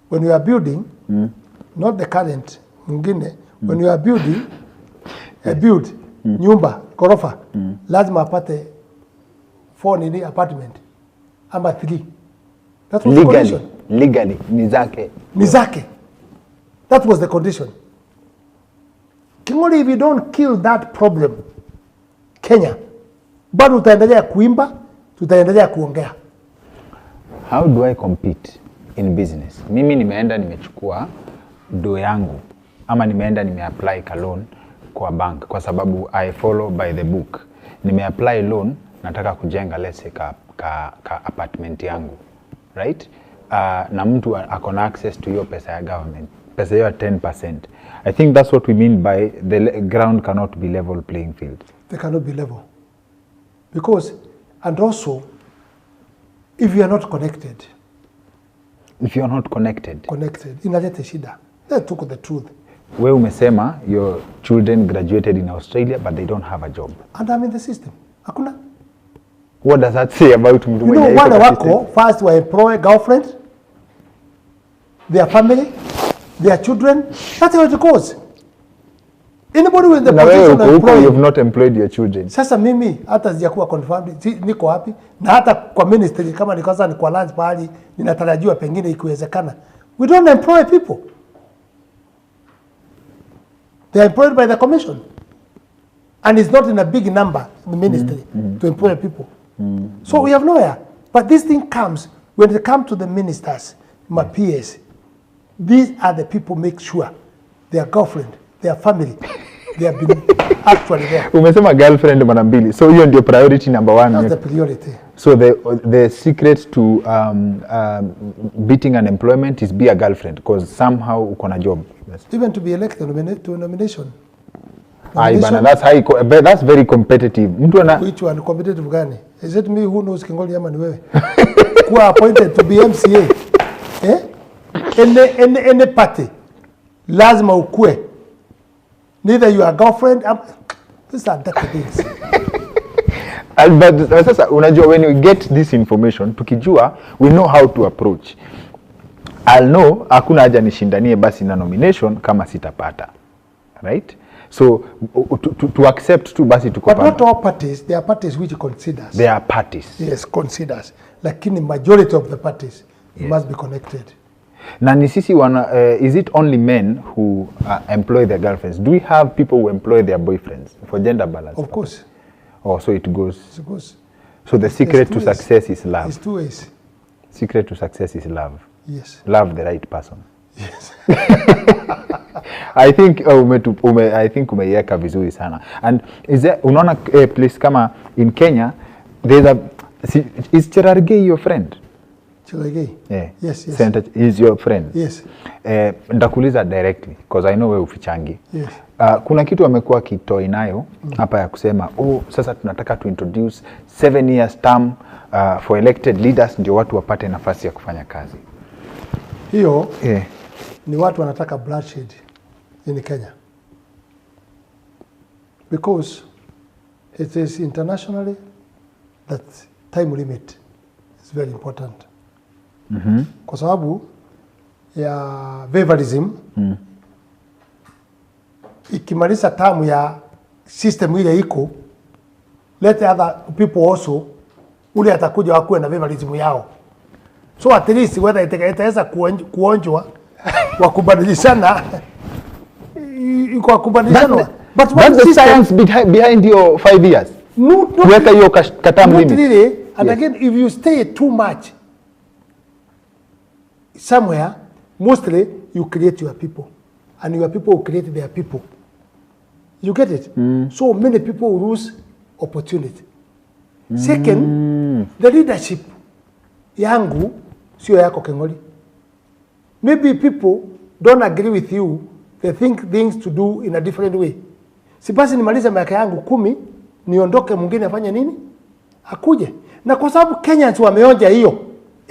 When you are building, not the current, when you are building, nyumba, ghorofa, lazima apate 4 nini apartment ama 3. That was the condition. Legally ni zake. Ni zake. That was the condition. King'ori, if you don't kill that problem, Kenya, bado tutaendelea kuimba, tutaendelea kuongea. How do I compete in business? Mimi nimeenda nimechukua do yangu ama nimeenda nimeapply ka loan kwa bank kwa sababu I follow by the book. Nimeapply loan, nataka kujenga let's say ka apartment yangu, right? Na mtu akona access to your pesa ya government, pesa ya 10%. I think that's what we mean by the ground cannot be level playing field. They cannot be level. Because, and also, if you are not connected. If you are not connected. Inaleta shida. Let's talk the truth. We umesema your children graduated in Australia but they don't have a job. And I'm in the system. Hakuna. What does that say about mtu mwenye iko wale wako first wa employ girlfriend, their family, their children. That's how it goes. Anybody with the position of employee, you have not employed your children. Sasa mimi hata sijakuwa confirmed niko wapi, na hata kwa ministry kama nikosa ni kwa lunch pahali ninatarajiwa pengine ikiwezekana. We don't employ people. They are employed by the commission. And it's not in a big number in the ministry to employ people. So we have nowhere. But this thing comes, when it comes to the ministers, my peers, these are the people make sure their girlfriend, their family, they have been actually there. Umesema girlfriend mara mbili. So hiyo ndio priority number 1. That's the priority. So the secret to beating unemployment is be a girlfriend because somehow uko na job. Yes. Even to be elected to a nomination. Bana, that's very competitive. Mtu ana which one competitive gani? Is it me who knows Kingoli ama ni wewe? Kuwa appointed to be MCA. Any party lazima ukue. Neither you are girlfriend. These are dirty things. But sasa unajua when we get this information tukijua we know how to approach. I'll know hakuna haja nishindanie basi na nomination kama sitapata. Right? So to accept tu basi tuko but not all parties, there are parties which considers. There are parties. Yes, considers. Lakini majority of the parties must be connected. Na ni sisi is it only men who employ their girlfriends? Do we have people who employ their boyfriends for gender balance? Of course. Oh, so it goes. It goes. So the secret to success is love. It's 2 ways. Secret to success is love. Yes. Love the right person. Yes. I think umeiweka vizuri sana. And is there unaona place kama in Kenya there's is Cherargei your friend? Cherargei? Yeah. Yes, yes. Senator is your friend? Yes. Ndakuuliza directly because I know wewe ufichangi. Yes. Kuna kitu amekuwa kitoi nayo hapa ya kusema sasa tunataka to introduce 7 years term for elected leaders ndio watu wapate nafasi ya kufanya kazi. Hiyo ni watu wanataka bloodshed in Kenya. Because it is internationally that time limit is very important. Kwa sababu ya favorism ikimaliza tamu ya system ile iko, let other people also ule atakuja wakuwe na favorism yao. So at least whether itaweza kuonjwa wakubadilishana iko kubadilishana. But what's the science behind your 5 years? No, kuweka hiyo katam limit. Really, and again if you stay too much somewhere, mostly you create your people and your people will create their people. You get it? So many people will lose opportunity. Second, the leadership yangu sio yako Kengoli. Maybe people don't agree with you, they think things to do in a different way. Si basi nimaliza miaka yangu 10 niondoke, mwingine afanye nini? Akuje. Na kwa sababu Kenyans wameonja hiyo,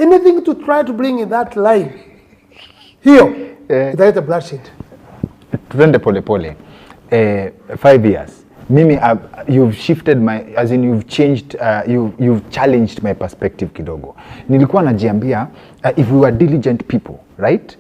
anything to try to bring in that line hiyo italeta bloodshed. Tuende pole pole. 5 years. Mimi you've shifted my, as in you've changed, you've challenged my perspective kidogo. Nilikuwa najiambia if we were diligent people, right?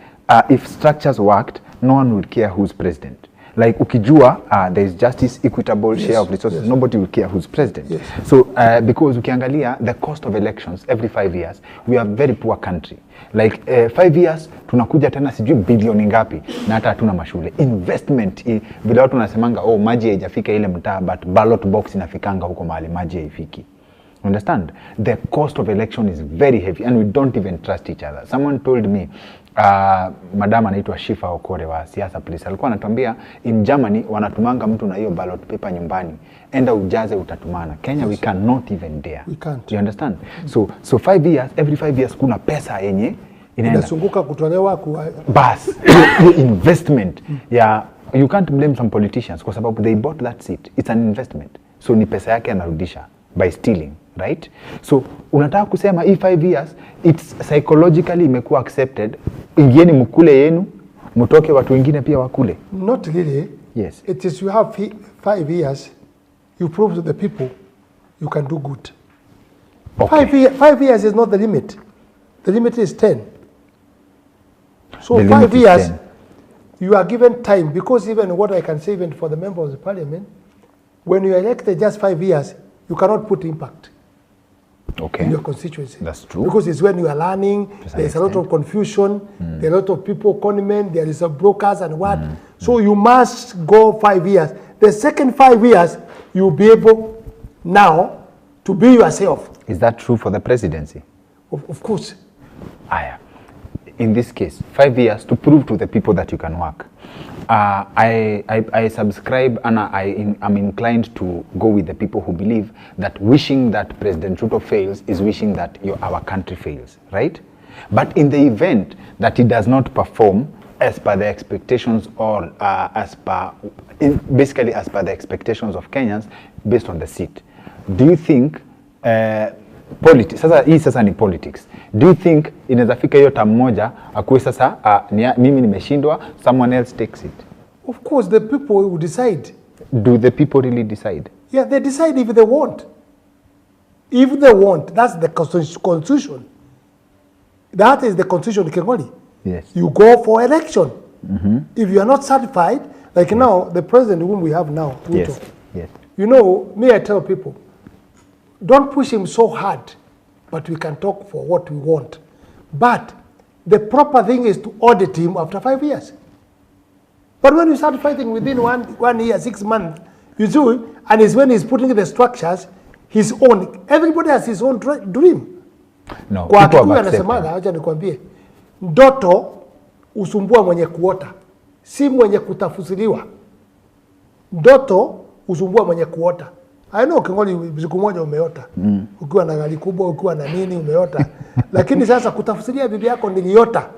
If structures worked, no one would care who's president. Like ukijua there is justice, equitable share of resources, nobody will care who's president. So because ukiangalia the cost of elections every 5 years, we are a very poor country. Like 5 years tunakuja tena sijui bilioni ngapi na hata hatuna mashule. Investment vile watu wanasemanga maji haijafika ile mtaa, but ballot box inafikanga huko mahali maji haifiki. Understand? The cost of election is very heavy and we don't even trust each other. Someone told me, madam anaitwa Shifa Okore wa Siasa Police, alikuwa anatuambia in Germany wanatumanga mtu na hiyo ballot paper nyumbani, enda ujaze utatumana. Kenya we cannot even dare. We can't. You understand? So 5 years, every 5 years kuna pesa yenye inasunguka kutolewa bas investment. You can't blame some politicians kwa sababu they bought that seat. It's an investment. So ni pesa yake anarudisha by stealing, right? So unataka kusema hii 5 years it's psychologically imekuwa accepted, ingieni mkule yenu, mtoke watu wengine pia wakule. Not really. Yes. It is you have 5 years, you prove to the people you can do good. Okay. 5 years is not the limit. The limit is 10. So 5 years, you are given time, because even what I can say, even for the members of the parliament, when you are elected just 5 years, you cannot put impact in your constituency. That's true. Because it's when you are learning, there's a lot of confusion, there are a lot of people coniment, there is a brokers and what. So you must go 5 years. The second 5 years, you'll be able now to be yourself. Is that true for the presidency? Of course. In this case, 5 years to prove to the people that you can work. I subscribe and I'm inclined to go with the people who believe that wishing that President Ruto fails is wishing that our country fails, right? But in the event that he does not perform as per the expectations or basically as per the expectations of Kenyans based on the seat, do you think sasa ni politics. Do you think inaweza fika hiyo term moja akuwe sasa mimi nimeshindwa, someone else takes it? Of course the people will decide. Do the people really decide? Yeah, they decide if they want. If they want, that's the constitution. That is the constitution, Kengoli. Yes. You go for election. If you are not satisfied, like now, the president whom we have now, Ruto. Yes. You know, I tell people, don't push him so hard, but we can talk for what we want. But the proper thing is to audit him after 5 years. But when you start fighting within one year, 6 months, you do, and it's when he's putting the structures, his own, everybody has his own dream. No, kwa Kikuyu anasemaga, acha nikwambie, ndoto usumbua mwenye kuota, si mwenye kutafusiliwa. Ndoto usumbua mwenye kuota. I know Kengoli siku moja umeota. Ukiwa na gari kubwa, ukiwa na nini umeota. Lakini sasa kutafusilia bibi yako niliota.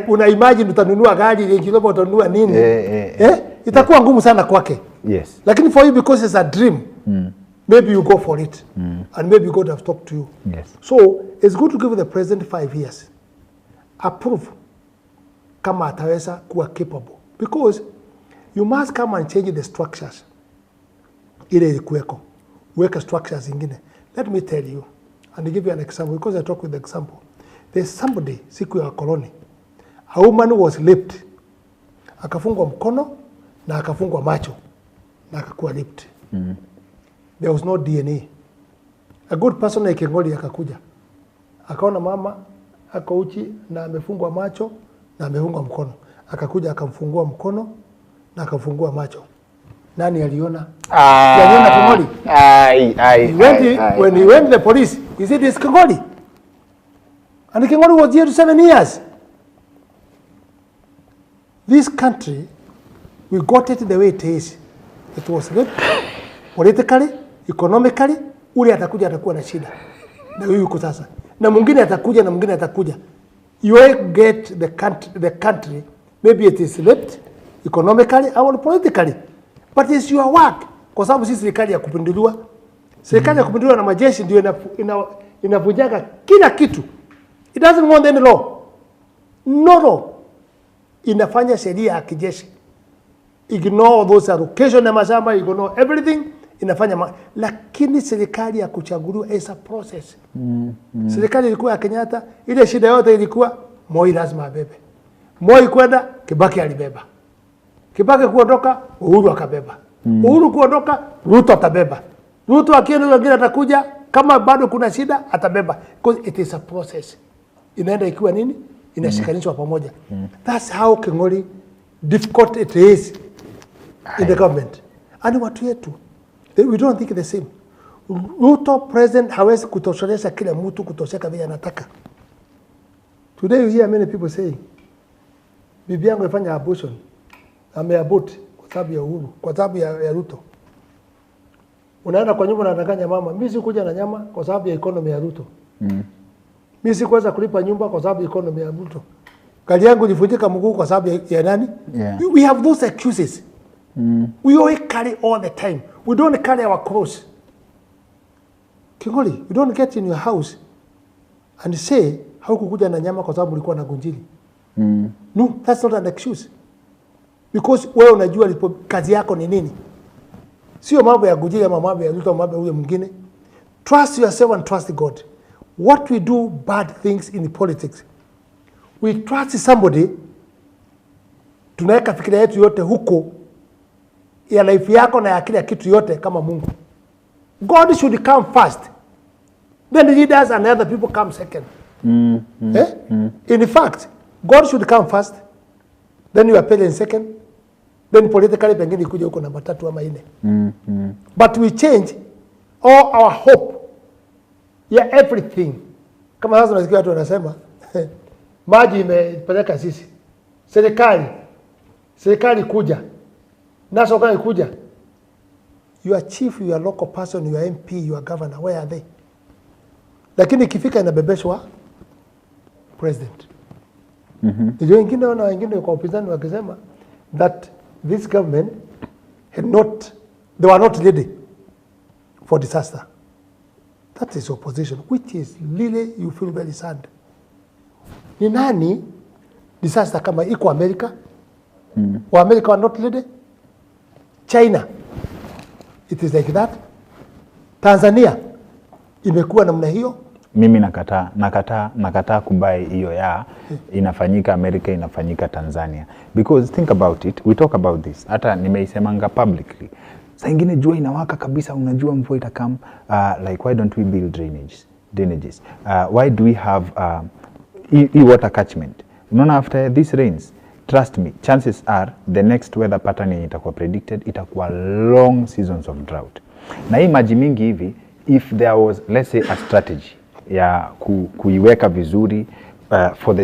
Una imagine utanunua gari ile kidogo utanunua nini? Itakuwa ngumu sana kwake. Yes. Lakini for you, because it's a dream, maybe you go for it. And maybe God have talked to you. Yes. So it's good to give the president 5 years. Approve kama ataweza kuwa capable. Because you must come and change the structures. Ile ilikuweko. Weka structures ingine. Let me tell you, and give you an example, because I talk with the example. There's somebody, siku ya koloni, a woman was raped. Akafungwa mkono na akafungwa macho na akakuwa raped. There was no DNA. A good person like Kengoli akakuja. Akaona mama ako uchi na amefungwa macho na amefungwa mkono. Akakuja akamfungua mkono na akamfungua macho. Nani aliona? Aliona Kengoli. When he went to the police, he said it's Kengoli. And Kengoli was here 7 years. This country, we got it the way it is. It was good, politically, economically, ule atakuja atakuwa na shida. Na huyu yuko sasa. Na mwingine atakuja na mwingine atakuja. You will get the country, maybe it is left, economically or politically. But it's your work. Kwa sababu sisi serikali ya kupinduliwa. Serikali ya kupinduliwa na majeshi ndio inavujaga kila kitu. It doesn't want any law. No law. Inafanya sheria ya kijeshi. Ignore those allocation na mashamba, ignore everything. Inafanya lakini serikali ya kuchaguliwa is a process. Serikali ilikuwa ya Kenyatta, ile shida yote ilikuwa Moi lazima abebe. Moi kwenda, Kibaki alibeba. Kibaki kuondoka, Uhuru akabeba. Uhuru kuondoka, Ruto atabeba. Ruto akienda wengine atakuja, kama bado kuna shida atabeba. Because it is a process. Inaenda ikiwa nini? Inashikanishwa pamoja. That's how King'ori difficult it is in the government. Ani watu yetu, we don't think the same. Ruto president hawezi kutosheleza kila mtu kutosheka vile anataka. Today you hear many people saying, bibi yangu ifanya abortion, ameabort kwa sababu ya Uhuru, kwa sababu ya Ruto. Unaenda kwa nyumba unadanganya mama, mimi sikuja na nyama kwa sababu ya economy ya Ruto. Mimi sikuweza kulipa nyumba kwa sababu ya economy ya Ruto. Gari yangu ilivunjika mguu kwa sababu ya nani? Yeah. We have those excuses. We always carry all the time. We don't carry our cross. King'ori, you don't get in your house and say, haukukuja na nyama kwa sababu ulikuwa na Ngujiri. No, that's not an excuse. Because wewe unajua kazi yako ni nini. Sio mambo ya Ngujiri ama mambo ya Ruto, mambo ya huyo mwingine. Trust yourself and trust God. What we do bad things in politics, we trust somebody, tunaweka fikira yetu yote huko ya life yako na ya kila kitu yote kama Mungu. God should come first. Then the leaders and other people come second. In fact, God should come first. Then your parents second. Then politically pengine ikuja huko namba 3 ama 4. But we change all our hope. Yeah, everything. Kama sasa unasikia watu wanasema maji imepeleka sisi. Serikali kuja. Naso gani kuja? Your chief, your local person, your MP, your governor, where are they? Lakini ikifika inabebeshwa president. Ndio wengine kwa upinzani wakisema that this government they were not ready for disaster. That is opposition, which is really, you feel very sad. Ni nani disaster kama iko America? Wa America were not ready? China, it is like that. Tanzania imekuwa namna hiyo. Mimi nakataa kubai hiyo ya inafanyika Amerika, inafanyika Tanzania. Because think about it, we talk about this. Hata nimeisemanga publicly. Saa ingine jua inawaka kabisa, unajua mvua itakam. Like why don't we build drainages? Why do we have water catchment? Unaona after these rains, trust me, chances are the next weather pattern itakuwa predicted, itakuwa long seasons of drought. Na hii maji mingi hivi, if there was, let's say, a strategy ya kuiweka vizuri for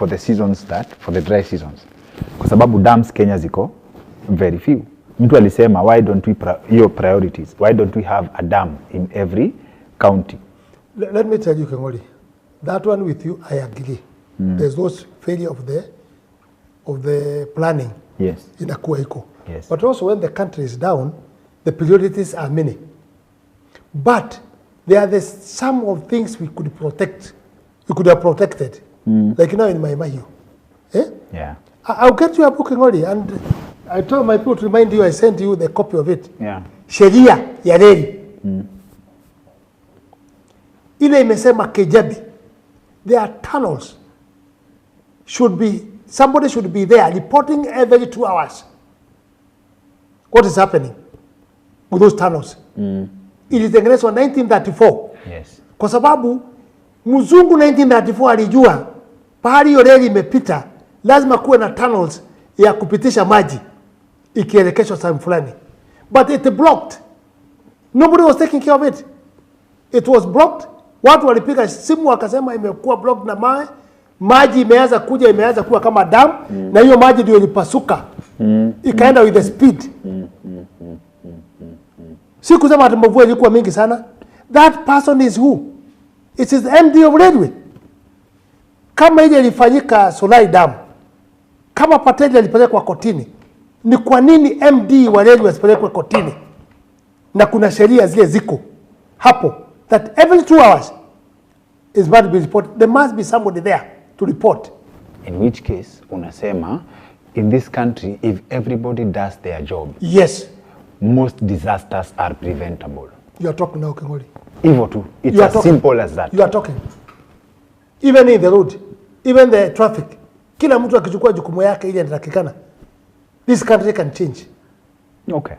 the seasons for the dry seasons. Kwa sababu dams Kenya ziko very few. Mtu alisema, why don't we priorities? Why don't we have a dam in every county? Let me tell you, King'ori, that one with you, I agree. There's those failure of the planning. Yes. Inakuwa iko. Yes. But also when the country is down, the priorities are many. But there are some of things we could protect. We could have protected. Like now in my Mahiu. Yeah. I'll get you a book, King'ori, and I told my people to remind you, I sent you the copy of it. Yeah. Sheria ya reli. Ile imesema Kejabi, there are tunnels. Somebody should be there reporting every 2 hours what is happening with those tunnels. Ilitengenezwa 1934. Yes. Kwa sababu mzungu 1934 alijua pahali hiyo reli imepita lazima kuwe na tunnels ya kupitisha maji ikielekeshwa sehemu fulani. But it blocked. Nobody was taking care of it. It was blocked. Watu walipiga simu wakasema imekuwa blocked na mawe. Maji imeanza kuwa kama dam, na hiyo maji ndio ilipasuka. Ikaenda with the speed. Si kusema ati mvua ilikuwa mingi sana. That person is who? It is the MD of railway. Kama ile ilifanyika Solai Dam, kama Patel alipelekwa kotini, ni kwa nini MD wa railway asipelekwe kotini? Na kuna sheria zile ziko hapo that every 2 hours is must be reported. There must be somebody there to report. In which case, unasema, in this country, if everybody does their job, yes, most disasters are preventable. You are talking now, King'ori. Even too. It's as simple as that. You are talking. Even in the road, even the traffic. Kila mtu akichukua jukumu yake ile inatakikana. This country can change. Okay.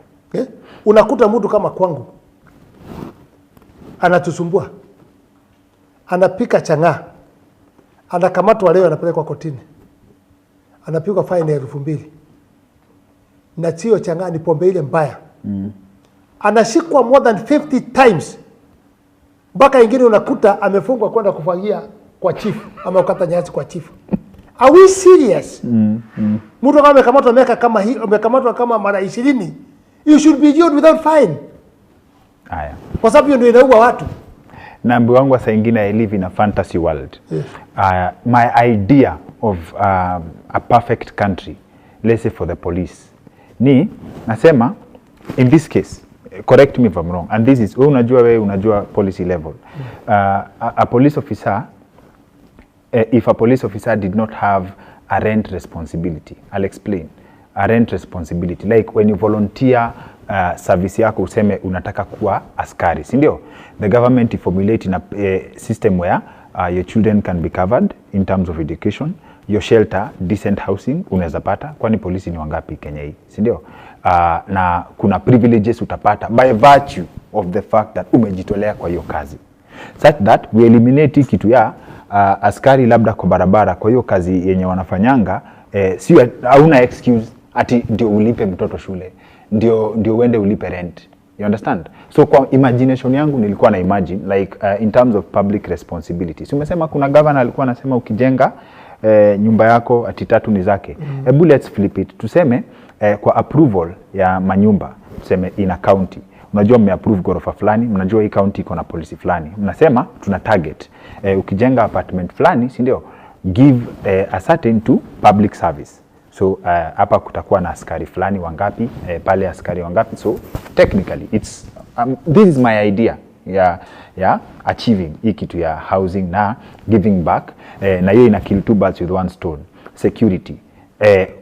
Unakuta mtu kama kwangu anatusumbua, anapika chang'aa, anakamatwa leo, anapelekwa kotini, anapigwa fine ya 2,000, na sio chang'aa, ni pombe ile mbaya. Anashikwa more than 50 times, mpaka ingine unakuta amefungwa kwenda kufagia kwa chief, ama ukata nyasi kwa chief. Are we serious? Mtu kama amekamatwa miaka kama hii, amekamatwa kama mara 20, you should be jailed without fine. Haya. Kwa sababu hiyo ndio inaua watu. Na mbi wangu saa ingine I live in a fantasy world. Yes. My idea of a perfect country, let's say for the police, ni nasema in this case, correct me if I'm wrong, and this is unajua policy level. A police officer, if a police officer did not have a rent responsibility, I'll explain. A rent responsibility, like when you volunteer service yako useme unataka kuwa askari, si ndio? The government formulate in a system where your children can be covered in terms of education, your shelter, decent housing unaweza pata, kwani polisi ni wangapi Kenya hii, si ndio? Na kuna privileges utapata by virtue of the fact that umejitolea kwa hiyo kazi, such that we eliminate kitu ya askari labda kwa barabara kwa hiyo kazi yenye wanafanyanga, sio hauna excuse ati ndio ulipe mtoto shule, ndio uende ulipe rent. You understand? So kwa imagination yangu nilikuwa na imagine like in terms of public responsibility. So umesema kuna governor alikuwa anasema ukijenga nyumba yako ati 3 ni zake. Let's flip it. Tuseme kwa approval ya manyumba, tuseme in a county. Unajua mmeapprove ghorofa fulani, mnajua hii county iko na policy fulani. Mnasema tuna target ukijenga apartment fulani, si ndio? Give a certain to public service. So hapa kutakuwa na askari fulani wangapi, pale askari wangapi. So technically it's this is my idea ya achieving hii kitu ya housing na giving back, na hiyo ina kill 2 birds with 1 stone. Security,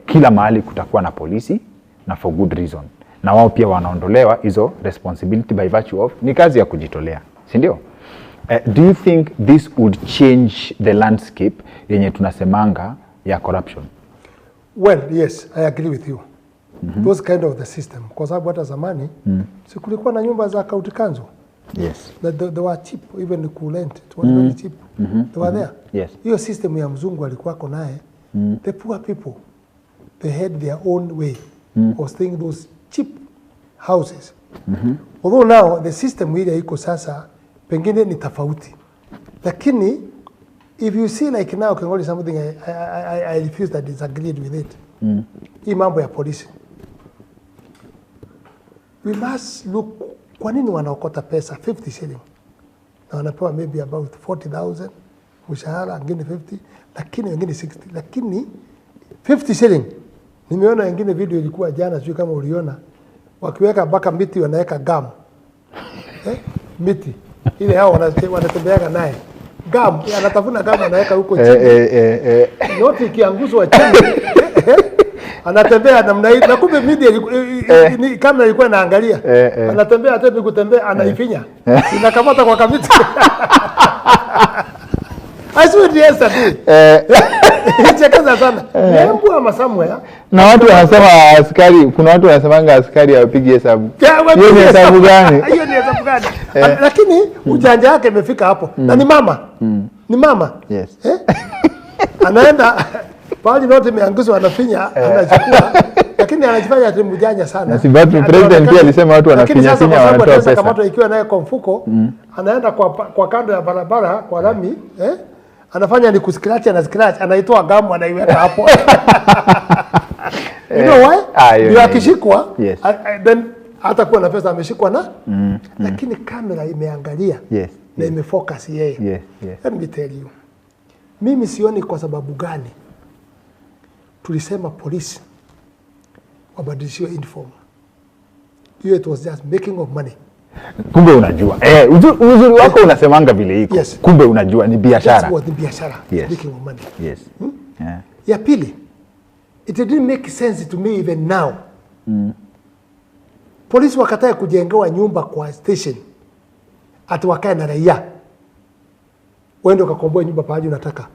kila mahali kutakuwa na polisi na for good reason, na wao pia wanaondolewa hizo responsibility by virtue of ni kazi ya kujitolea, si ndio? Do you think this would change the landscape yenye tunasemanga ya corruption? Well, yes, I agree with you. Those kind of the system. Kwa sababu hata zamani, si kulikuwa na nyumba za county council. Yes. They were cheap, even the coolant. It was very cheap. They were there. Yes. Hiyo system ya mzungu alikuwa ko naye. The poor people, they had their own way of staying those cheap houses. Although now, the system ile iko sasa, pengine ni tofauti. Lakini, if you see like now, Kengoli, something I refuse that disagreed with it. Hii mambo ya polisi. We must look, kwa nini wanaokota pesa 50 shilling? Na wanapewa maybe about 40,000, mshahara, wengine 50, lakini wengine 60. Lakini 50 shilling, nimeona wengine video ilikuwa jana, sio kama uliona, wakiweka mpaka miti wanaweka gum. Miti. Ile hao wanatembeaga naye. Gum, anatafuna gum anaweka huko chini. Noti ikianguswa chini. Anatembea namna hii, na kumbe media ni kamera ilikuwa inaangalia. Anatembea hata kutembea anaifinya. Inakamata kwa kamiti. I swear to yesterday. Chekaza sana. Nembu ama somewhere. Na watu wanasema askari, kuna watu wanasemanga askari hawapigi hesabu. Hiyo ni hesabu gani? Hiyo ni hesabu gani? Lakini ujanja wake imefika hapo. Na ni mama. Ni mama. Yes. Anaenda pale noti imeanguswa anafinya, anachukua. Lakini anajifanya ati mjanja sana. Na sababu president pia alisema watu wanafinya finya wanatoa pesa. Kama mtu ikiwa naye kwa mfuko, anaenda kwa kando ya barabara kwa lami, anafanya ni kuskratch na scratch, anaitoa gamu anaiweka hapo. You know why? Ndio akishikwa, then hata kuwa na pesa ameshikwa na, lakini kamera imeangalia na imefocus yeye. Let me tell you. Mimi sioni kwa sababu gani tulisema polisi wabadilishiwe uniform. Hiyo it was just making of money. Kumbe unajua. Uzuri wako unasemanga vile iko. Kumbe unajua ni biashara. That's what ni biashara. Making of money. Yes. Ya pili, it didn't make sense to me even now. Polisi wakatae kujengewa nyumba kwa station. Ati wakae na raia. Wende ukakomboe nyumba pahali unataka.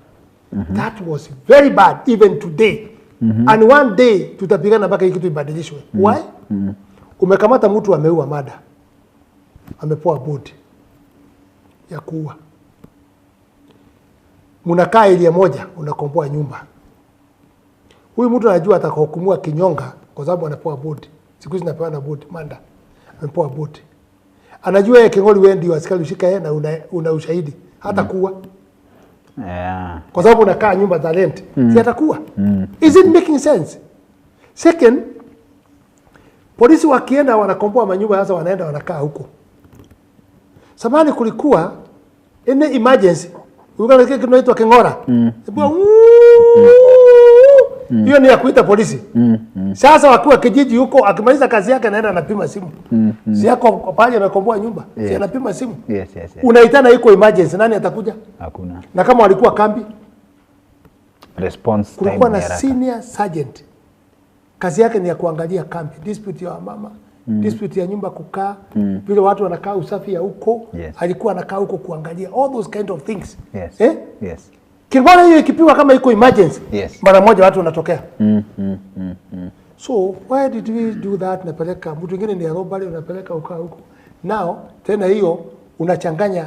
That was very bad even today. And one day tutapigana mpaka hii kitu ibadilishwe. Why? Umekamata mtu ameua mada. Amepoa bodi ya kuua. Mnakaa ile moja unakomboa nyumba. Huyu mtu anajua atakahukumiwa kinyonga kwa sababu anapoa bodi. Siku hizi napewa na bodi manda. Amepoa bodi. Anajua yeye King'ori wewe ndio askari ushika yeye na una ushahidi hata kuwa. Yeah. Kwa sababu unakaa nyumba za rent. Si atakuwa. Is it making sense? Second, polisi wakienda wanakomboa manyumba sasa wanaenda wanakaa huko. Samani kulikuwa ene emergency. Ukana kile kinaitwa King'ora. Hiyo ni ya kuita polisi. Sasa wakiwa kijiji huko akimaliza kazi yake anaenda anapima simu. Si yako pale amekomboa nyumba. Si anapima simu. Yes. Unaitana iko emergency, nani atakuja? Hakuna. Na kama walikuwa kambi, response time. kulikuwa na senior sergeant. Kazi yake ni ya kuangalia kambi, dispute ya mama, dispute ya nyumba kukaa, vile watu wanakaa usafi ya huko. Alikuwa anakaa huko kuangalia all those kind of things. Yes. King'ora hiyo ikipigwa kama iko emergency, mara moja watu wanatokea. So why did we do that? Napeleka mtu mwingine ni robbery, unapeleka ukaa huko. Now tena hiyo unachanganya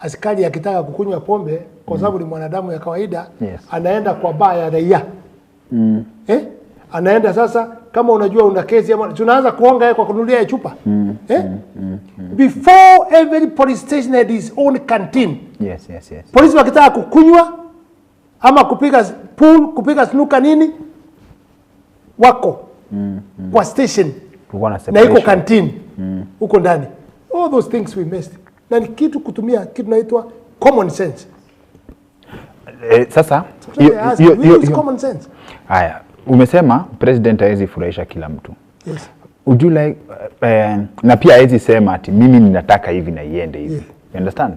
askari akitaka kukunywa pombe kwa sababu ni mwanadamu ya kawaida, anaenda kwa baa ya raia. Anaenda sasa kama unajua una kesi ama tunaanza kuonga yeye kwa kununulia chupa. Before every police station had its own canteen. Yes. Polisi wakitaka kukunywa ama kupiga pool, kupiga snooker nini wako kwa station na iko canteen huko ndani. All those things we missed. Na ni kitu kutumia kitu naitwa common sense. Sasa common sense. Haya, umesema president hawezi furahisha kila mtu. Yes. Would you like na pia hawezi sema ati mimi ninataka hivi na iende hivi. You understand?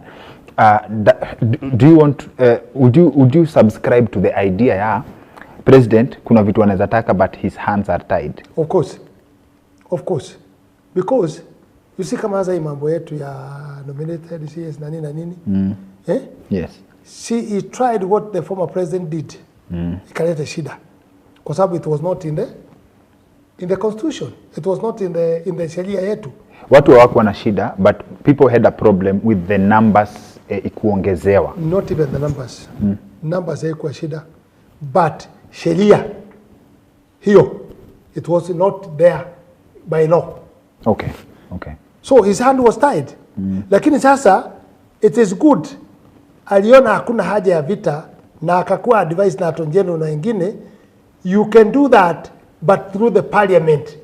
Do you want would you subscribe to the idea ya president kuna vitu anaweza taka but his hands are tied? Of course. Because you see kama hasa mambo yetu ya nominated CS na nini. Yes. He tried what the former president did. Ikaleta shida. Kwa sababu it was not in the constitution. It was not in the sheria yetu. Watu hawakuwa na shida but people had a problem with the numbers ikuongezewa. Not even the numbers. Numbers haikuwa shida. But sheria hiyo it was not there by law. Okay. So his hand was tied. Lakini sasa it is good. Aliona hakuna haja ya vita na akakuwa advice na Attorney General na wengine, you can do that but through the parliament.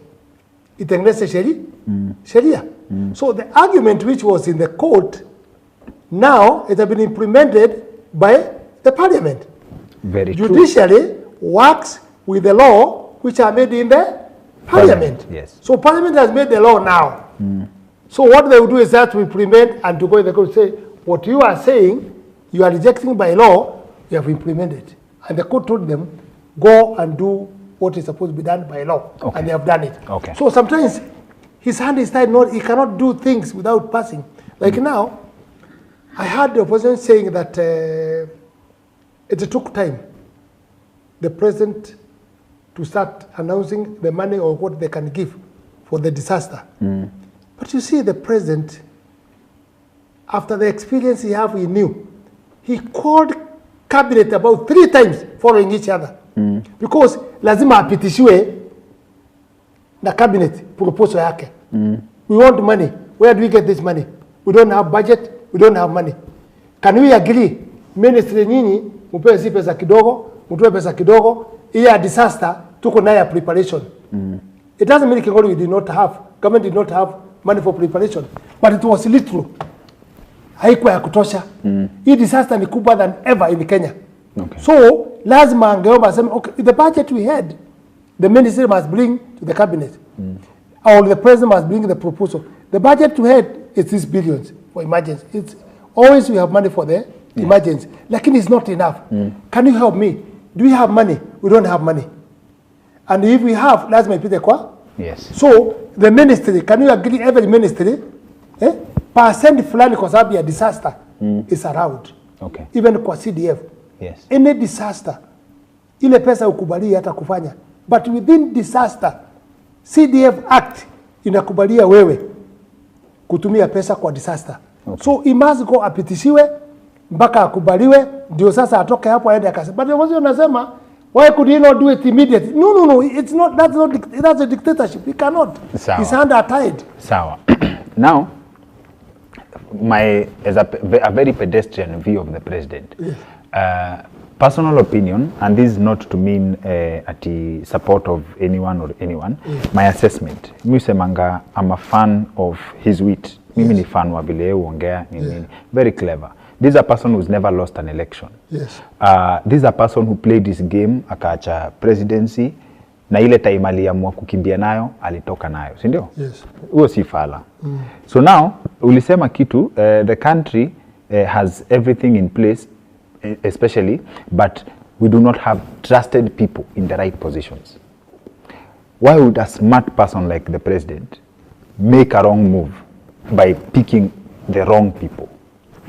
Itengeneze sheria. So the argument which was in the court now it has been implemented by the parliament. Very true. Judiciary works with the law which are made in the parliament. Yes. So parliament has made the law now. So what they will do is that to implement and to go in the court say, what you are saying, you are rejecting by law, you have implemented. And the court told them, go and do what is supposed to be done by law. Okay. And they have done it. Okay. So sometimes his hand is tied, he cannot do things without passing. Like now, I heard the opposition saying that it took time, the president to start announcing the money or what they can give for the disaster. But you see the president, after the experience he knew, he called cabinet about 3 times following each other. Because lazima apitishiwe na cabinet proposal yake. We want money. Where do we get this money? We don't have budget. We don't have money. Can we agree? Ministry nyinyi mupewe si pesa kidogo, mutoe pesa kidogo, iya disaster tuko nayo preparation. It doesn't mean King'ori we did not have, government did not have money for preparation, but it was little. Haikuwa ya kutosha. Hii disaster ni kubwa than ever in Kenya. Okay. So lazima angeomba sema okay, the budget we had, the ministry must bring to the cabinet. Or the president must bring the proposal. The budget we had is these billions for emergency. It's always we have money for the emergency. Lakini it's not enough. Can you help me? Do we have money? We don't have money. And if we have, lazima ipite kwa? Yes. So the ministry, can you agree every ministry, percent fulani kwa sababu ya disaster is around. Okay. Even kwa CDF. Yes. Any disaster ile pesa ukubali hata kufanya, but within disaster CDF Act inakubalia wewe kutumia pesa kwa disaster. Okay. So he must go apitishiwe mpaka akubaliwe ndio sasa atoke hapo aende akasema. But wazee wanasema why could he not do it immediately? No, it's not, that's a dictatorship. He cannot. Sawa. He's under-tied. Sawa. Now, as a very pedestrian view of the president, yes. Personal opinion, and this is not to mean at the support of anyone or anyone, yes. My assessment, mimi semanga, I'm a fan of his wit. Mimi ni fan wa vile uongea, very clever. This is a person who's never lost an election. Yes. This is a person who played this game, akaacha presidency, na ile time aliamua kukimbia nayo, alitoka nayo, si ndio? Yes. Huo si fala. So now, ulisema kitu, the country has everything in place, especially, but we do not have trusted people in the right positions. Why would a smart person like the president make a wrong move by picking the wrong people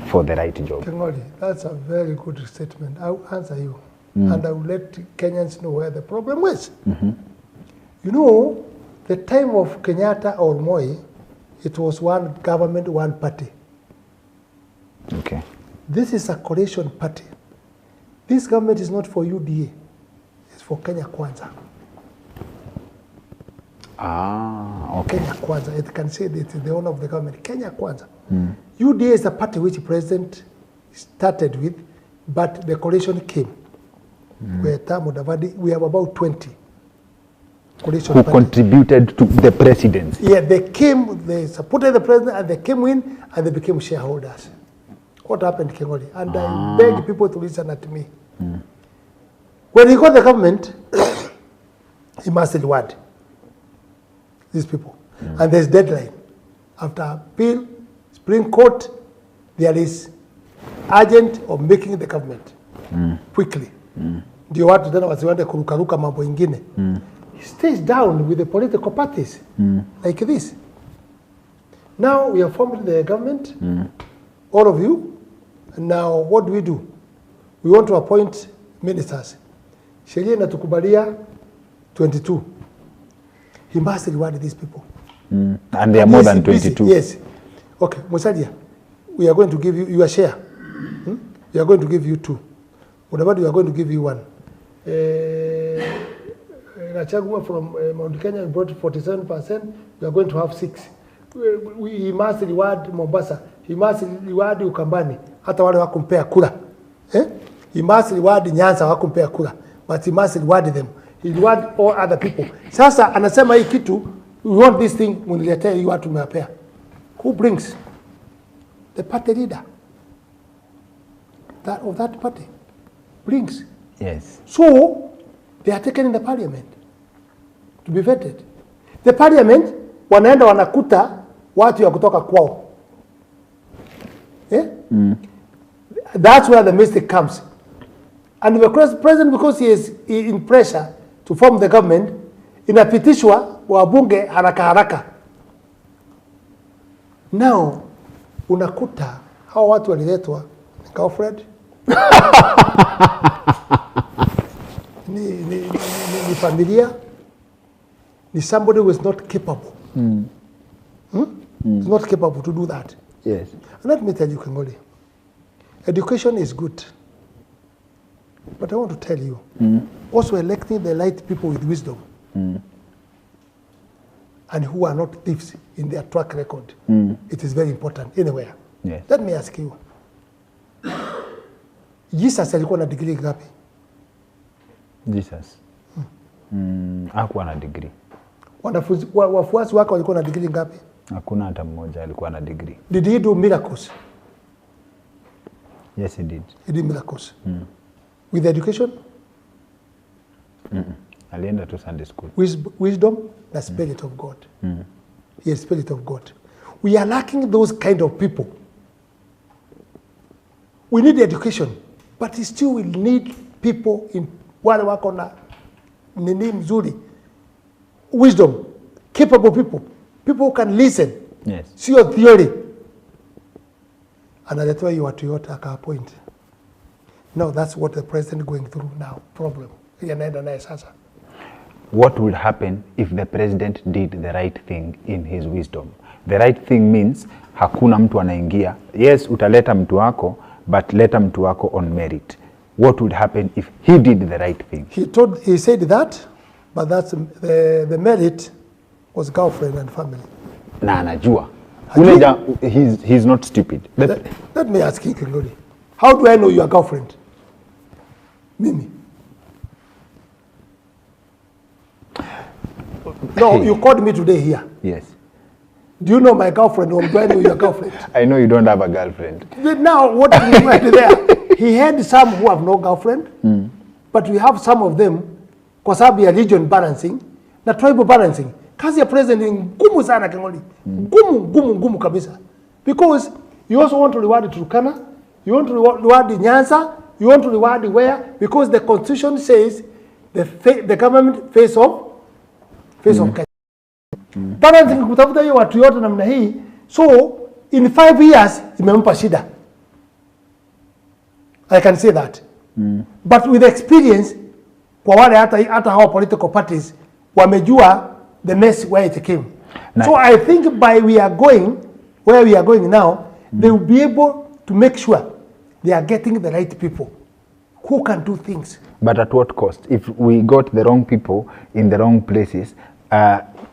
for the right job? Kengoli, that's a very good statement. I'll answer you, and I will let Kenyans know where the problem is. You know, the time of Kenyatta or Moi, it was one government, one party. Okay. This is a coalition party. This government is not for UDA. It's for Kenya Kwanza. Okay. Kenya Kwanza. It can say that it's the owner of the government. Kenya Kwanza. UDA is a party which the president started with, but the coalition came. We have about 20 coalition who party. Contributed to the presidency. Yeah, they came, they supported the president, and they came in, and they became shareholders. What happened, Kengoli? And I beg people to listen at me. When he got the government, he must reward these people. And there's deadline. After appeal, Supreme Court, there is urgent of making the government quickly. Ndio watu tena wasiwende kurukaruka mambo ingine. He stays down with the political parties like this. Now we have formed the government, all of you. Now what do? We want to appoint ministers. Sheria inatukubalia 22. He must reward these people. And they are more than 22. Yes. Okay, Musadia, we are going to give you your share. We are going to give you 2. Whatever we are going to give you 1. Gachagua from Mount Kenya brought 47%. We are going to have 6. He must reward Mombasa. He must reward Ukambani. Hata wale wakumpea kura. He must reward Nyanza wakumpea kura. But he must reward them. He reward all other people. Sasa anasema hii kitu, we want this thing, muniletea hii watu mewapea. Who brings? The party leader. Of that party. Brings. Yes. So, they are taken in the parliament to be vetted. The parliament, wanaenda wanakuta watu ya kutoka kwao. That's where the mistake comes. And the president, because he is in pressure to form the government, inapitishwa wabunge haraka haraka. Now, unakuta hao watu waliletwa girlfriend ni familia, ni somebody who is not capable. Is not capable to do that. Yes. And let me tell you, Kengoli, education is good. But I want to tell you, also electing the right people with wisdom and who are not thieves in their track record, it is very important anywhere. Yes. Let me ask you, Jesus alikuwa na degree ngapi? Jesus. Hakuwa na degree. Wafuasi wake walikuwa na degree ngapi? Hakuna hata mmoja alikuwa na degree. Did he do miracles? Yes, he did. He did miracles. With education? Alienda to Sunday school. Wisdom, the Spirit of God. He is Spirit of God. We are lacking those kind of people. We need education, but still we need people in wale wako na nini mzuri. Wisdom, capable people. People who can listen. Yes. See your theory. And that's why you are Toyota aka appoint. No, that's what the president going through now. Problem. yanaenda naye sasa. What would happen if the president did the right thing in his wisdom? The right thing means hakuna mtu anaingia. Yes, utaleta mtu wako, but leta mtu wako on merit. What would happen if he did the right thing? He said that, but that's the merit was girlfriend and family. Na anajua. He's not stupid. Let me ask you, Ngujiri. How do I know your girlfriend? Mimi. No, you called me today here. Yes. Do you know my girlfriend or do I know your girlfriend? I know you don't have a girlfriend. Now, what we went there, he had some who have no girlfriend, but we have some of them, kwa sababu ya region balancing, na tribal balancing. Kazi ya president ni ngumu sana Kengoli. Ngumu kabisa. Because you also want to reward Turkana, you want to reward Nyanza, you want to reward where? Because the constitution says the government face of Kenya. Balancing kutafuta hiyo watu yote namna hii. So in 5 years imempa shida. I can say that. But with experience, kwa wale hata hawa political parties wamejua the mess where it came. Nice. So I think by where we are going now, they will be able to make sure they are getting the right people who can do things. But at what cost? If we got the wrong people in the wrong places,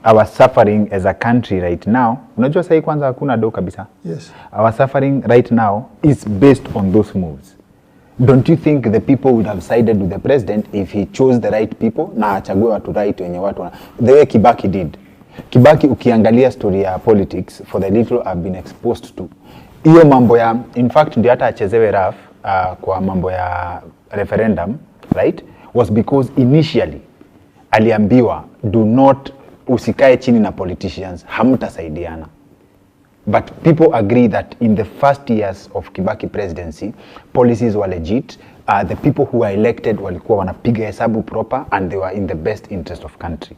our suffering as a country right now, unajua sahi kwanza hakuna do kabisa. Yes. Our suffering right now is based on those moves. Don't you think the people would have sided with the president if he chose the right people na achague watu right wenye watu the way Kibaki did? Kibaki ukiangalia story ya politics for the little I've been exposed to, hiyo mambo ya in fact ndio hata achezewe raf kwa mambo ya referendum, right, was because initially aliambiwa do not usikae chini na politicians, hamtasaidiana. But people agree that in the first years of Kibaki presidency, policies were legit. The people who were elected walikuwa wanapiga hesabu proper and they were in the best interest of country.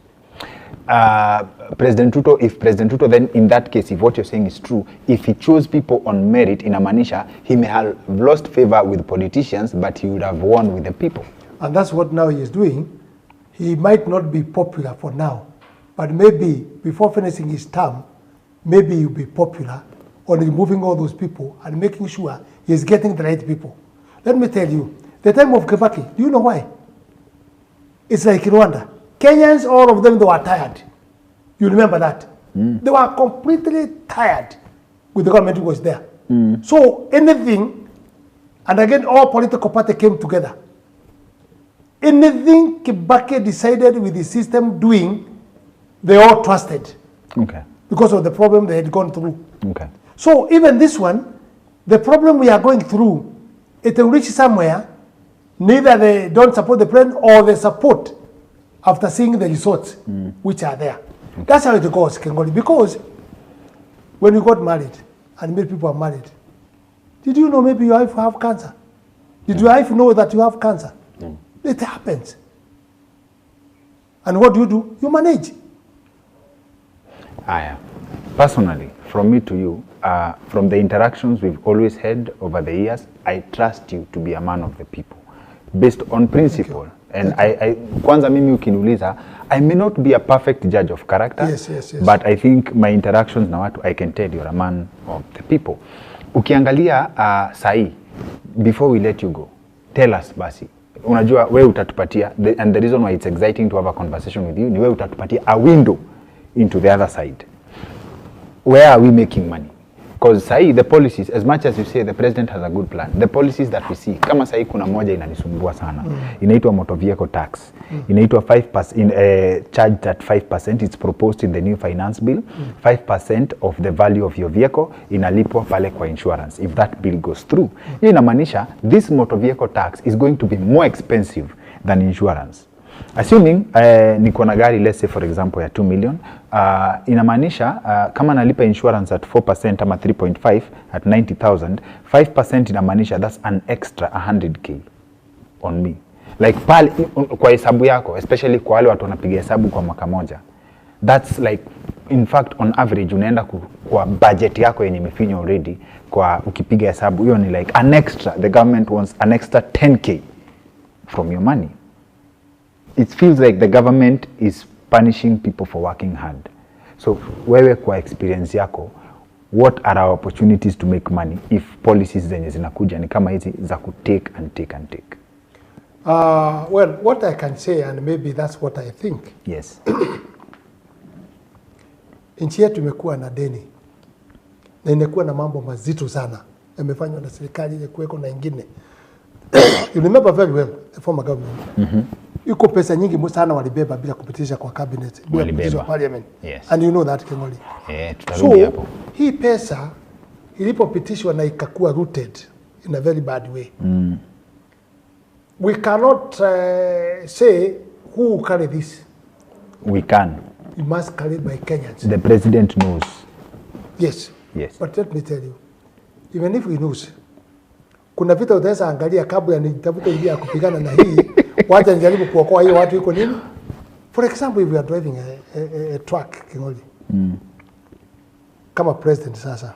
President Ruto then in that case, if what you're saying is true, if he chose people on merit, inamaanisha he may have lost favor with politicians, but he would have won with the people. And that's what now he is doing. He might not be popular for now, but maybe before finishing his term, maybe he'll be popular on removing all those people and making sure he's getting the right people. Let me tell you, the time of Kibaki, do you know why? It's like Rwanda. Kenyans, all of them, they were tired. You remember that? They were completely tired with the government who was there. So anything, and again, all political parties came together. Anything Kibaki decided with the system doing, they all trusted. Okay. Because of the problem they had gone through. Okay. So even this one, the problem we are going through, it will reach somewhere, neither they don't support the plan or they support after seeing the results which are there. Okay. That's how it goes, Kengoli. Because when you got married, and many people are married, did you know maybe your wife have cancer? Did your wife know that you have cancer? It happens. And what do? You manage. Personally, from me to you, from the interactions we've always had over the years, I trust you to be a man of the people, based on principle. And I kwanza mimi ukiniuliza, I may not be a perfect judge of character, yes. But I think my interactions na watu, I can tell you're a man of the people. Ukiangalia sahi, before we let you go, tell us basi, unajua we utatupatia, and the reason why it's exciting to have a conversation with you, ni we utatupatia a window into the other side. Where are we making money? Because sahi the policies, as much as you say the president has a good plan, the policies that we see, kama sahi kuna moja inanisumbua sana, inaitwa motor vehicle tax, inaitwa 5%, charged at 5%, it's proposed in the new finance bill, 5% of the value of your vehicle inalipwa pale kwa insurance, if that bill goes through. Hiyo inamaanisha this motor vehicle tax is going to be more expensive than insurance. Assuming niko na gari, let's say for example ya 2 million, inamaanisha kama nalipa insurance at 4% ama 3.5 at 90,000, 5% inamaanisha that's an extra 100k on me. Like pale kwa hesabu yako, especially kwa wale watu wanapiga hesabu kwa mwaka moja, that's like in fact on average unaenda kwa budget yako yenye imefinywa already, kwa ukipiga hesabu hiyo ni like an extra, the government wants an extra 10k from your money. it feels like the government is punishing people for working hard. So wewe kwa experience yako, what are our opportunities to make money if policies zenye zinakuja ni kama hizi za take and take and take? Well, what I can say, and maybe that's what I think. Yes. Nchi yetu imekuwa na deni na imekuwa na mambo mazito sana yamefanywa na serikali ile kuweko na ingine. You remember very well the former government. Iko pesa nyingi sana walibeba bila kupitisha kwa cabinet, bila kupitisha parliament. Yes. And you know that Kengoli. Tutarudi hapo. Hii pesa ilipopitishwa na ikakuwa rooted in a very bad way. We cannot say who will carry this. We can. You must carry it by Kenyans. The president knows. Yes. Yes. But let me tell you, even if we knows, kuna vita utaweza angalia kabla nitafuta njia ya kupigana na hii, wacha nijaribu kuokoa hiyo watu iko nini? For example, if we are driving a truck, Kingoli, kama president sasa,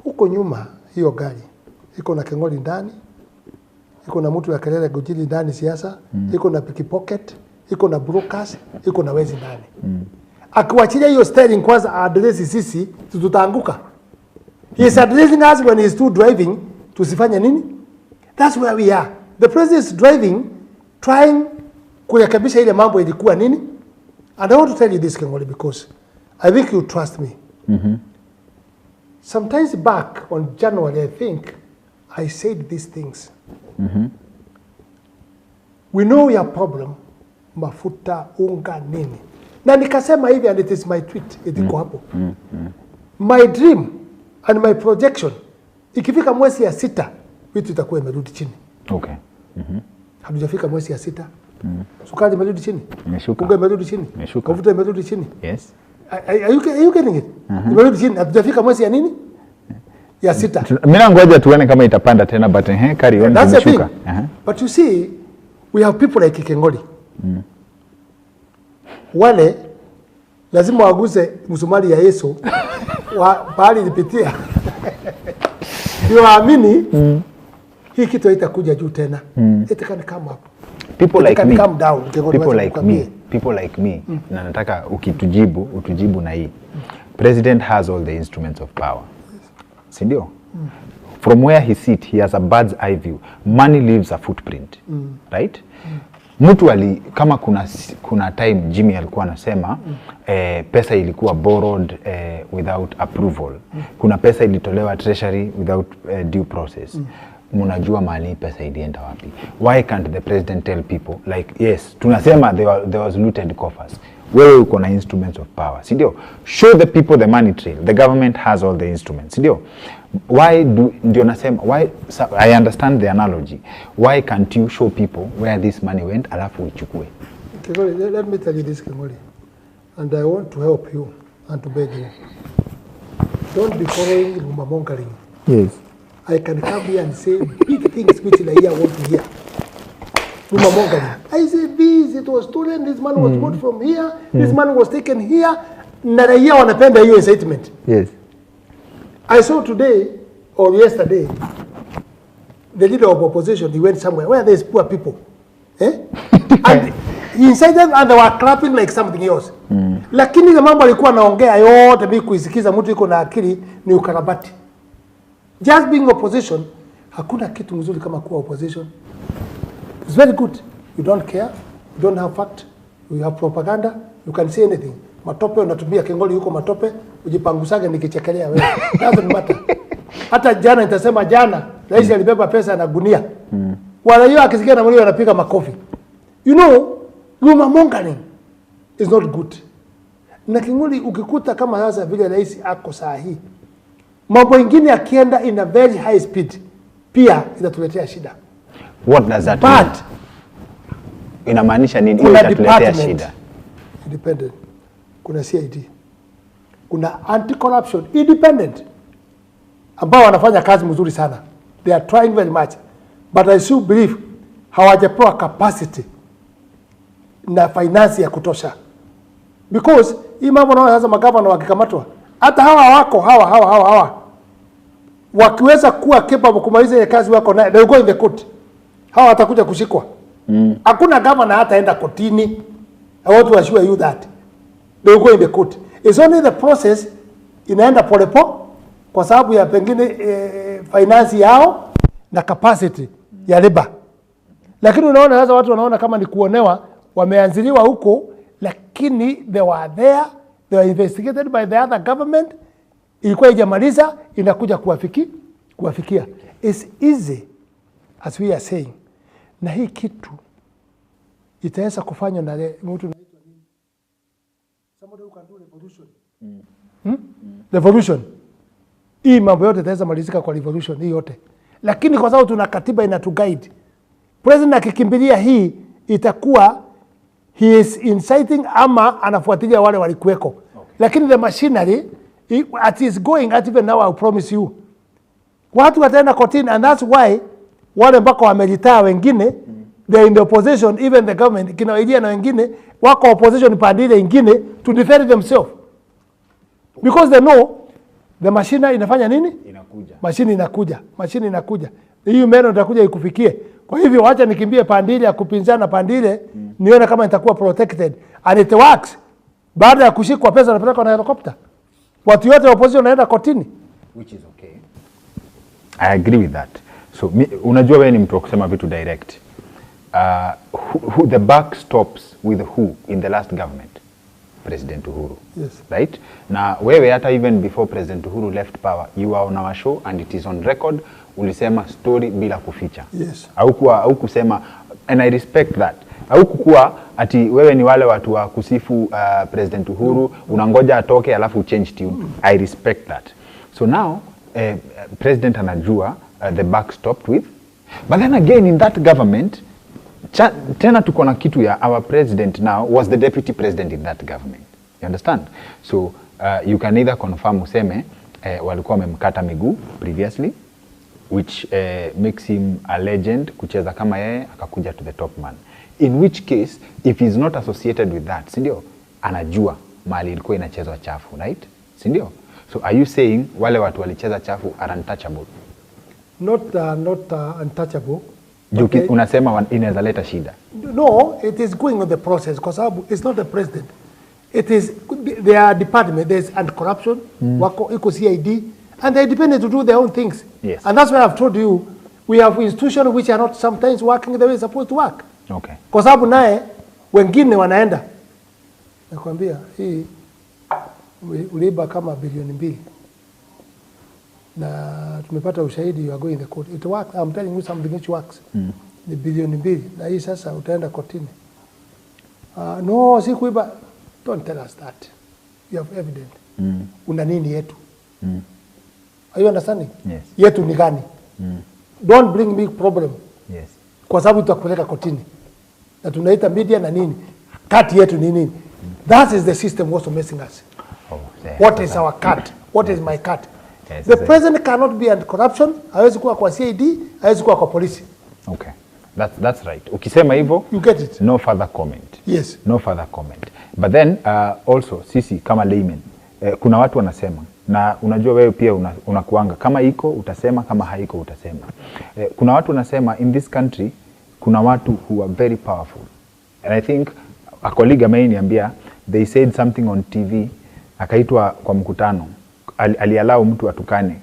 huko nyuma hiyo gari, iko na Kingoli ndani, iko na mtu ya kelele Ngujiri ndani siasa, iko na pickpocket, iko na brokers, iko na wezi ndani. Akiwachilia hiyo steering kwanza address sisi, tutaanguka. He is addressing us when he is still driving, tusifanye nini? That's where we are. The president is driving, trying kurekebisha ile mambo ilikuwa nini? And I want to tell you this, Kengoli, because I think you trust me. Sometimes back on January, I think, I said these things. We know your problem, mafuta, unga, nini. Na nikasema hivi, and it is my tweet, itiko hapo. My dream and my projection, ikifika mwezi ya 6, vitu itakuwa imerudi chini. Okay. Hatujafika mwezi ya 6. Sukari imerudi chini. Imeshuka. Unga imerudi chini. Imeshuka. Mafuta imerudi chini. Yes. Are you getting it? Imerudi chini. Hatujafika mwezi ya nini? Ya 6. Mimi nangoja tuone kama itapanda tena, but carry on. That's the thing. But you see, we have people like Kengoli. Wale lazima waguze msumari ya Yesu pahali ilipitia. Ndio waamini hii kitu haitakuja juu tena. It can come up. People like me. Come down. People like me. Na nataka utujibu na hii. President has all the instruments of power. Si ndio? From where he sit, he has a bird's eye view. Money leaves a footprint. Right? Mtu kama kuna time Jimmy alikuwa anasema pesa ilikuwa borrowed without approval. Kuna pesa ilitolewa treasury without due process. Mnajua mali pesa ilienda wapi? Why can't the president tell people like, yes, tunasema there was looted coffers. Wewe uko na instruments of power, si ndio? Show the people the money trail. The government has all the instruments, si ndio? Ndio nasema, I understand the analogy. Why can't you show people where this money went alafu uichukue? Kengoli, let me tell you this, Kengoli. And I want to help you and to beg you. Don't be following rumor-mongering. Yes. I can come here and say big things which I want to hear. Rumor-mongering. I say this, it was stolen, this man was bought from here, this man was taken here. Na raia wanapenda hiyo incitement. Yes. I saw today or yesterday the leader of opposition, he went somewhere where there's poor people. And he incited and they were clapping like something else. Lakini ile mambo alikuwa anaongea yote mimi kuisikiza mtu yuko na akili ni ukarabati. Just being opposition, hakuna kitu mzuri kama kuwa opposition. It's very good. You don't care, you don't have fact, you have propaganda, you can say anything. Matope unatumia Kengoli yuko matope, ujipangusage nikichekelea wewe. Doesn't matter. Hata jana nitasema jana, rais alibeba pesa na gunia. Wala hiyo akisikia na mlio anapiga makofi. You know, rumor-mongering is not good. Na Kengoli ukikuta kama sasa vile rais ako saa hii, mambo mengine akienda in a very high speed, pia inatuletea shida. What does that mean? Inamaanisha nini inatuletea shida? Independent. Kuna CID. Kuna anti-corruption independent. Ambao wanafanya kazi mzuri sana. They are trying very much. But I still believe hawajapewa capacity na finance ya kutosha. Because hii mambo nao sasa magavana wakikamatwa, hata hawa wakiweza kuwa capable kumaliza ile kazi wako na they go in the court. Hawa watakuja kushikwa. Hakuna governor hataenda kotini. I want to assure you that. They will go in the court. It's only the process inaenda polepo kwa sababu ya pengine finance yao na capacity ya labor. Lakini unaona sasa watu wanaona kama ni kuonewa, wameanziliwa huko, lakini they were there, they were investigated by the other government, ilikuwa ijamaliza, inakuja kuwafikia. It's easy as we are saying. Na hii kitu itaweza kufanywa na mtu anaitwa nini? Somebody who can do revolution. Revolution. Hii mambo yote itaweza malizika kwa revolution hii yote. Lakini kwa sababu tuna katiba inatuguide, president akikimbilia hii itakuwa he is inciting ama anafuatilia wale walikuweko. Okay. Lakini the machinery it is going at even now, I promise you. Watu wataenda kotini, and that's why wale mpaka wamelitaa wengine they in the opposition, even the government kinawajia na wengine wako opposition pande ile ingine to defend themselves, because they know the machine inafanya nini? Inakuja. Machine inakuja. Hii meno itakuja ikufikie. Kwa hivyo wacha nikimbie pande ile ya kupinzana pande ile, nione kama nitakuwa protected, and it works. Baada ya kushikwa pesa napeleka na helicopter. Watu wote wa opposition wanaenda kotini, which is okay. I agree with that. So unajua wewe ni mtu wa kusema vitu direct. Who the buck stops with who in the last government? President Uhuru. Yes. Right? Na wewe hata even before President Uhuru left power, you are on our show and it is on record, ulisema story bila kuficha. Yes. Au kusema, and I respect that. Au kukua ati wewe ni wale watu wa kusifu President Uhuru, unangoja atoke alafu change tune. I respect that. So now President anajua the buck stopped with, but then again in that government tena tuko na kitu ya our president now was the deputy president in that government. You understand? So you can either confirm useme walikuwa wamemkata miguu previously, which makes him a legend kucheza kama yeye akakuja to the top man, in which case if he's not associated with that, sindio, anajua mali ilikuwa inachezwa chafu, right? Sindio? So are you saying wale watu walicheza chafu are untouchable? Not untouchable. Okay. Unasema inaweza leta shida. No, it is going on the process because it's not the president. It is their department. There's anti-corruption, wako iko CID, and they depend to do their own things. Yes. And that's why I've told you, we have institutions which are not sometimes working the way it's supposed to work. Okay. Kwa sababu naye wengine wanaenda. Nakwambia hii uliba kama bilioni 2. Na tumepata ushahidi, you are going the court. It works. I'm telling you something which works. Ni bilioni 2 na hii sasa utaenda kotini. No, si kuiba. Don't tell us that. You have evidence. Una nini yetu? Are you understanding? Yes. Yetu ni gani? Don't bring me problem. Yes. Kwa sababu tutakupeleka kotini. Na tunaita media na nini? Kati yetu ni nini? That is the system also messing us. Oh, yeah. What is our cut? What is my cut? Yes, the president cannot be anti-corruption. Hawezi kuwa kwa CID, hawezi kuwa kwa polisi. Okay. That's right. Ukisema hivyo, you get it. No further comment. Yes. No further comment. But then also sisi kama laymen, kuna watu wanasema, na unajua wewe pia unakuanga kama iko utasema, kama haiko utasema. Kuna watu wanasema in this country kuna watu who are very powerful. And I think a colleague ameniambia they said something on TV, akaitwa kwa mkutano, aliallow mtu atukane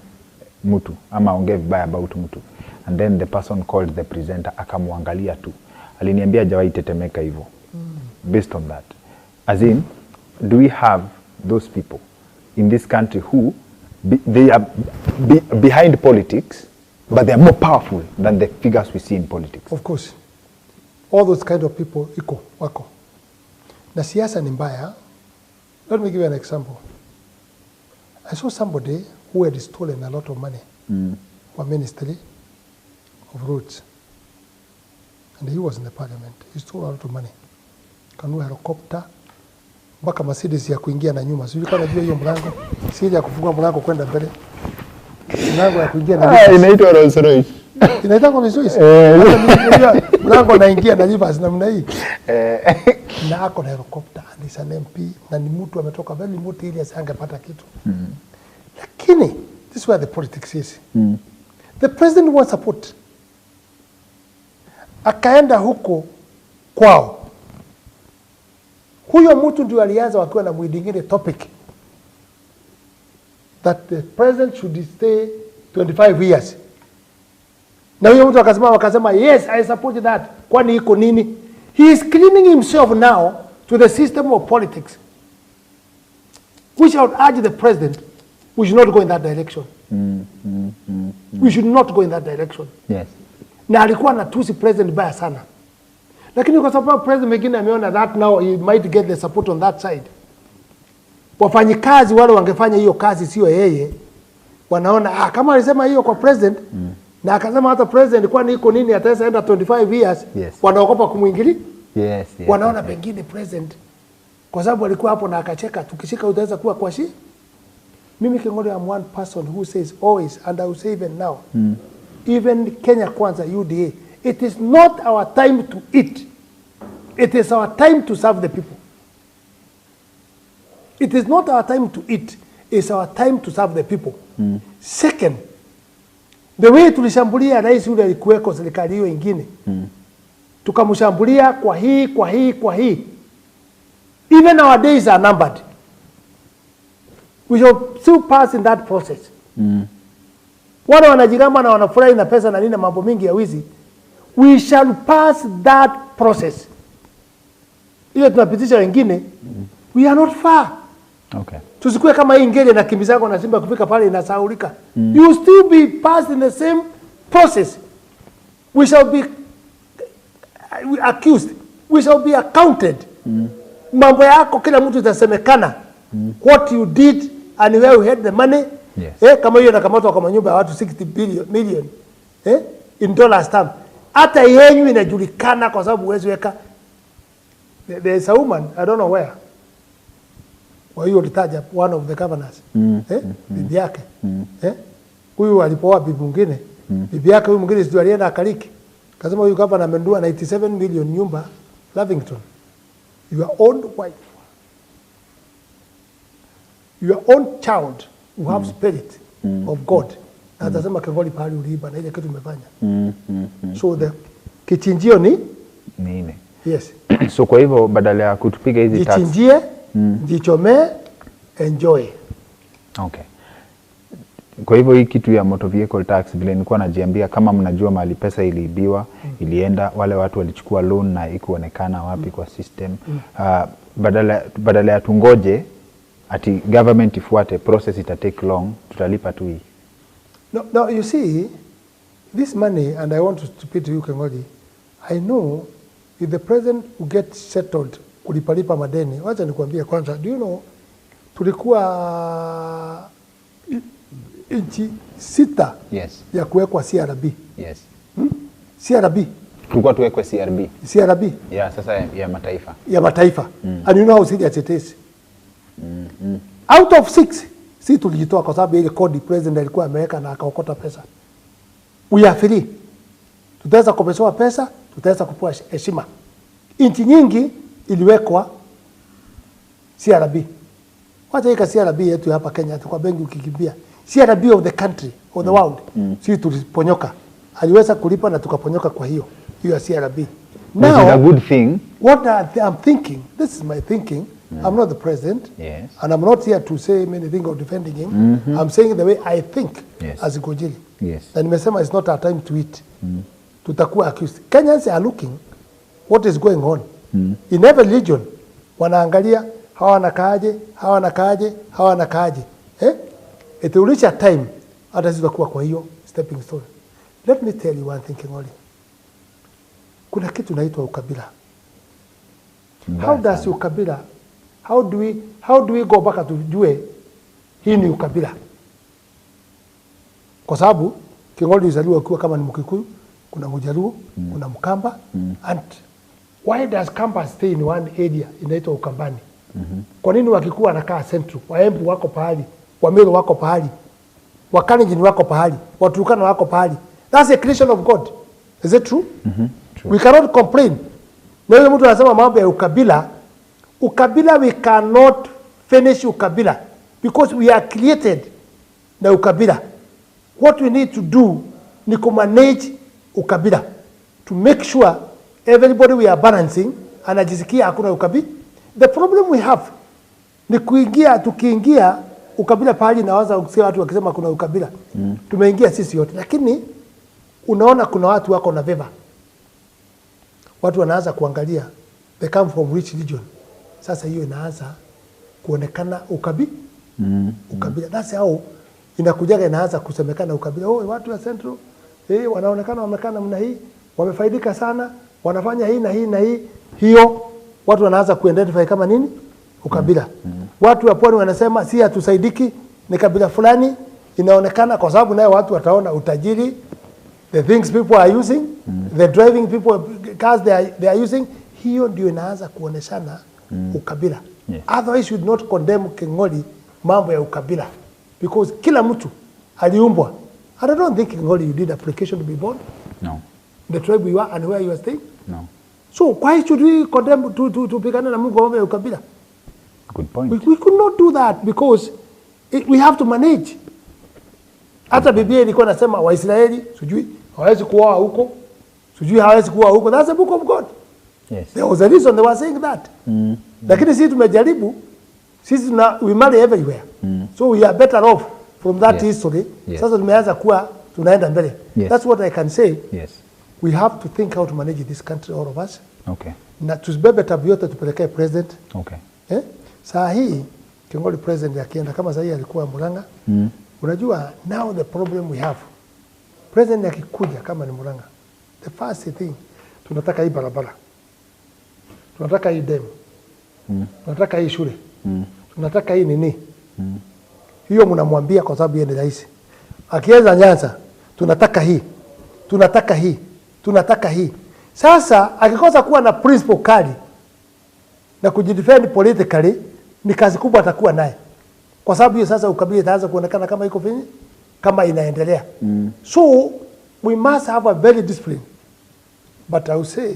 mtu ama ongee vibaya about mtu, and then the person called the presenter akamwangalia tu. Aliniambia hajawahi tetemeka hivyo. Based on that, as in, do we have those people in this country who they are behind politics, but they are more powerful than the figures we see in politics? Of course, all those kind of people iko wako na siasa ni mbaya. Let me give you an example. I saw somebody who had stolen a lot of money from Ministry of Roads, and he was in the parliament. He stole a lot of money. Kanua helicopter, mpaka Mercedes ya kuingia na nyuma. Sio kama najua hiyo mlango, si ya kufungua mlango kwenda mbele. Mlango ya kuingia na nyuma. Inaitwa Rolls Royce. Inaitwa Rolls Royce. Mlango naingia na reverse namna hii. Na ako na helicopter, and is an MP, na ni mtu ametoka very remote area, angepata kitu. Lakini this is where the politics is. The president wants support. Akaenda huko kwao. Huyo mtu ndio alianza wakiwa na mwingine topic that the president should stay 25 years. Na huyo mtu akasema yes, I support that. Kwani iko nini? He is cleaning himself now to the system of politics. We should urge the president, we should not go in that direction. We should not go in that direction. Yes. Na alikuwa anatusi president baya sana. Lakini kwa sababu president mwingine ameona that now he might get the support on that side. Wafanyikazi wale wangefanya hiyo kazi sio yeye. Wanaona kama alisema hiyo kwa president na akasema hata president kwani iko nini ataweza enda 25 years, yes. Wanaogopa kumuingilia. Yes, Wanaona pengine president kwa sababu alikuwa hapo na akacheka tukishika utaweza kuwa kwa shi. Mimi King'ori, I'm one person who says always, and I will say even now, even Kenya Kwanza UDA, it is not our time to eat. It is our time to serve the people. It is not our time to eat. It's our time to serve the people. Second, the way tulishambulia rais yule alikuweko serikali hiyo ingine. Tukamshambulia kwa hii. Even our days are numbered. We shall still pass in that process. Wale wanajigamba na wanafurahi na pesa na nini mambo mingi ya wizi. We shall pass that process. Ile tunapitisha wengine, we are not far. Okay. Tusikue kama hii ngeli na kimbizako na simba kufika pale inasahaulika. You still be passed in the same process. We shall be accused. We shall be accounted. Mambo yako kila mtu itasemekana. What you did and where you had the money. Yes. Kama hiyo nakamatwa kwa manyumba ya watu 60 million in dollars term. Hata yenyu inajulikana kwa sababu huwezi weka. There is a woman, I don't know where. Wa hiyo litaja one of the governors. Bibi yake. Huyu alipooa bibi mwingine. Bibi yake huyu mwingine sio alienda akaliki. Kasema huyu governor amendua 97 million nyumba Lavington. Your own wife. Your own child who have spirit of God. Na atasema King'ori pahali uliiba na ile kitu umefanya. So the kichinjio ni nini? Yes. So kwa hivyo badala ya kutupiga hizi tax. Kichinjie, jichomee, enjoy. Okay. Kwa hivyo hii kitu ya motor vehicle tax vile nilikuwa najiambia kama mnajua mahali pesa iliibiwa, ilienda wale watu walichukua loan na ikuonekana wapi kwa system. Badala ya tungoje ati government ifuate process ita take long, tutalipa tu hii. No, you see, this money, and I want to speak to you King'ori, I know if the president will get settled kulipalipa madeni, wacha nikwambie kwanza, do you know, tulikuwa inchi 6 yes. ya kuwekwa CRB. Yes. CRB. Tulikuwa tuwekwe CRB. CRB. Yeah, sasa ya mataifa. Ya mataifa. And you know how serious it is. Out of 6, si tulijitoa kwa sababu ile kodi president alikuwa ameweka na akaokota pesa. We are free. Tutaweza kupewa pesa, tutaweza kupewa heshima. Inchi nyingi iliwekwa CRB. Wacha hika CRB yetu hapa Kenya kwa benki ukikimbia. CRB of the country, of the world. Si tuliponyoka. Aliweza kulipa na tukaponyoka kwa hiyo ya CRB. Now, which is a good thing. What I'm thinking, this is my thinking. I'm not the president. Yes. And I'm not here to say anything or defending him. I'm saying the way I think as Ngujiri. Yes. Na nimesema it's not our time to eat. Tutakuwa accused. Kenyans are looking what is going on. In every region, wanaangalia hawa wanakaaje. It will reach a time hata sisi tutakuwa kwa hiyo stepping stone. Let me tell you one thing King'ori. Kuna kitu inaitwa ukabila. How does ukabila, how do we go back tujue hii ni ukabila? Kwa sababu King'ori izaliwa ukiwa kama ni Mkikuyu, kuna Mjaluo, kuna Mkamba, and why does Kamba stay in one area inaitwa Ukambani? Kwa nini Wakikuyu wanakaa central, Waembu wako pahali, Wameru wako pahali, Wakalenjin wako pahali, Waturkana wako pahali? That's a creation of God. Is it true? True. We cannot complain. Na yule mtu anasema mambo ya ukabila, we cannot finish ukabila because we are created na ukabila. What we need to do ni manage ukabila to make sure everybody we are balancing, anajisikia hakuna ukabila. The problem we have ni tukiingia ukabila pahali nawaza kusikia watu wakisema kuna ukabila. Tumeingia sisi yote, lakini unaona kuna watu wako na veva. Watu wanaanza kuangalia, they come from which region. Sasa hiyo inaanza kuonekana ukabila. Ukabila. That's how inakujaga inaanza kusemekana ukabila. Oh, watu wa Central, wanaonekana wamekaa namna hii, wamefaidika sana, wanafanya hii na hii na hii. Hiyo watu wanaanza kuidentify kama nini? Ukabila. Watu wa pwani wanasema si hatusaidiki, ni kabila fulani, inaonekana kwa sababu nayo watu wataona utajiri, the things people are using, the driving people cars they are using. Hiyo ndio inaanza kuoneshana ukabila. Yes. Otherwise you should not condemn King'ori mambo ya ukabila, because kila mtu aliumbwa. And I don't think King'ori you did application to be born. No. The tribe you are and where you are staying. No. So why should we condemn to pigana na Mungu mambo ya ukabila? Good point. We could not do that because we have to manage. Hata Biblia ilikuwa nasema Waisraeli sijui hawezi kuoa huko, sijui hawezi kuoa huko. That's the book of God. Yes. There was a reason they were saying that. Lakini sisi tumejaribu, sisi we marry everywhere. So we are better off from that history. Yes. Sasa tumeanza kuwa tunaenda mbele. Yes. That's what I can say. Yes. We have to think how to manage this country, all of us. Okay. Na tusibebe tabu yote tupelekee president. Okay. Saa hii King'ori president akienda kama saa hii alikuwa Murang'a. Unajua now the problem we have. President akikuja kama ni Murang'a. The first thing tunataka hii barabara. Tunataka hii dam. Tunataka hii shule. Tunataka hii nini? Hiyo mnamwambia kwa sababu yeye ni rais. Akianza Nyanza, tunataka hii. Tunataka hii. Tunataka hii. Sasa akikosa kuwa na principle kali na kujidefend politically, ni kazi kubwa atakuwa naye. Kwa sababu hiyo sasa ukabila itaanza kuonekana kama iko finyi, kama inaendelea. So we must have a very discipline. But I will say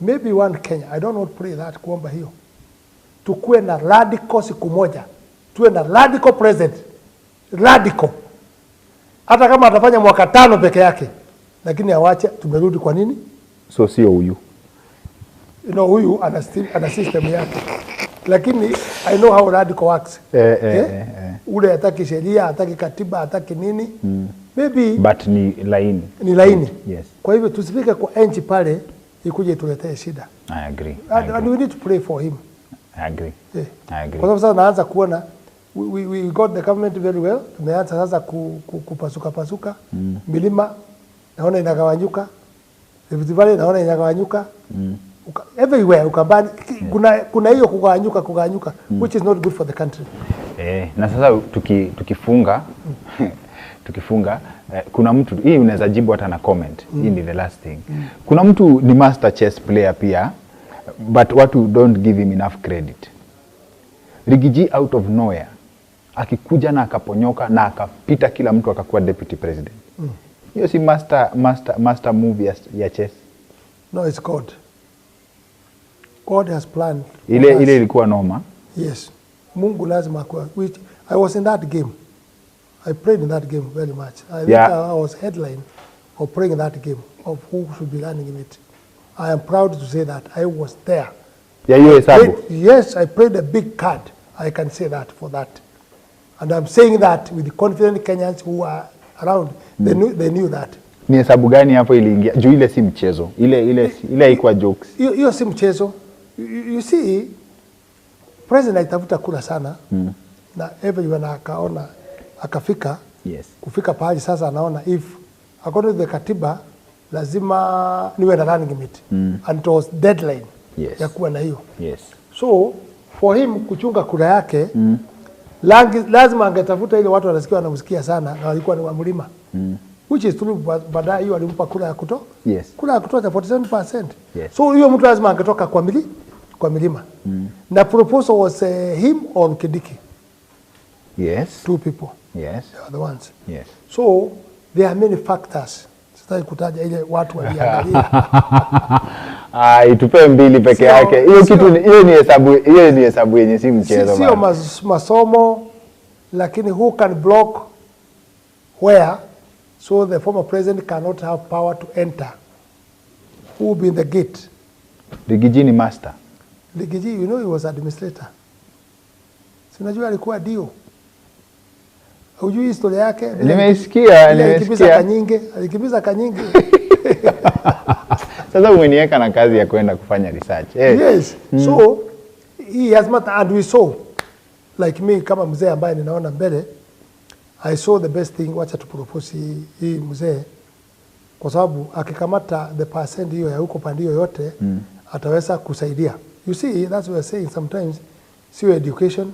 maybe one Kenya, I don't want to pray that kuomba hiyo. Tukue na radical siku moja. Tuwe na radical president. Radical. Hata kama atafanya mwaka 5 peke yake, lakini awache tumerudi kwa nini? So sio huyu. Huyu ana system yake. Lakini I know how radical works. Ule hataki sheria, hataki katiba, hataki nini. Maybe but ni laini. Ni laini. Yes. Kwa hivyo tusifike kwa enchi pale ikuje tuletee shida. I agree. And we need to pray for him. I agree. I agree. Kwa sababu sasa naanza kuona we got the government very well. Tumeanza sasa kupasuka. Milima naona inagawanyuka. Rift Valley naona inagawanyuka. Everywhere ukabani kuna hiyo kugawanyuka which is not good for the country. Na sasa tukifunga tukifunga kuna mtu hii unaweza jibu hata na comment. Hii ni the last thing. Kuna mtu ni master chess player pia, but watu don't give him enough credit. Rigiji out of nowhere akikuja na akaponyoka na akapita kila mtu akakuwa deputy president. Hiyo si master move ya chess. No, it's God. God has planned. Ile ilikuwa noma. Yes. Mungu lazima kwa which I was in that game. I played in that game very much. I think I was headline of playing in that game of who should be running in it. I am proud to say that I was there. Yeah, you hesabu. Yes, I played a big card. I can say that for that. And I'm saying that with the confident Kenyans who are around. They knew that. Ni hesabu gani hapo iliingia? Juu ile si mchezo. Ile haikuwa jokes. Hiyo si mchezo. You see, president alitafuta kura sana na everyone akaona akafika. Yes. Kufika pahali sasa anaona if according to the katiba lazima niwe na running mate and it was deadline ya kuwa na hiyo. Yes. So for him kuchunga kura yake lazima angetafuta ile watu wanasikia wanamsikia sana na walikuwa ni wa mlima. Which is true, baadaye hiyo alimpa kura ya kuto. Yes. Kura ya kutosha 47%. Yes. So hiyo mtu lazima angetoka kwa milima. Na proposal was him or Kidiki. Yes. 2 people. Yes. They are the ones. Yes. So there are many factors. Sitaki kutaja ile watu waliangalia. Itupe mbili peke yake. Hiyo ni hesabu yenye si mchezo. Sio masomo, lakini who can block where, so the former president cannot have power to enter who will be in the gate. Ngujiri ni master. Ngujiri, you know he was administrator. Si unajua alikuwa dio. Hujui historia yake? Nimesikia. Alikimbiza kanyingi. Sasa umeniweka na kazi ya kwenda kufanya research. Yes. So he has met, and we saw, like me kama mzee ambaye ninaona mbele, I saw the best thing, wacha tu propose hii mzee, kwa sababu akikamata the percent hiyo ya huko pande yote ataweza kusaidia. You see, that's what we're saying sometimes, sio education.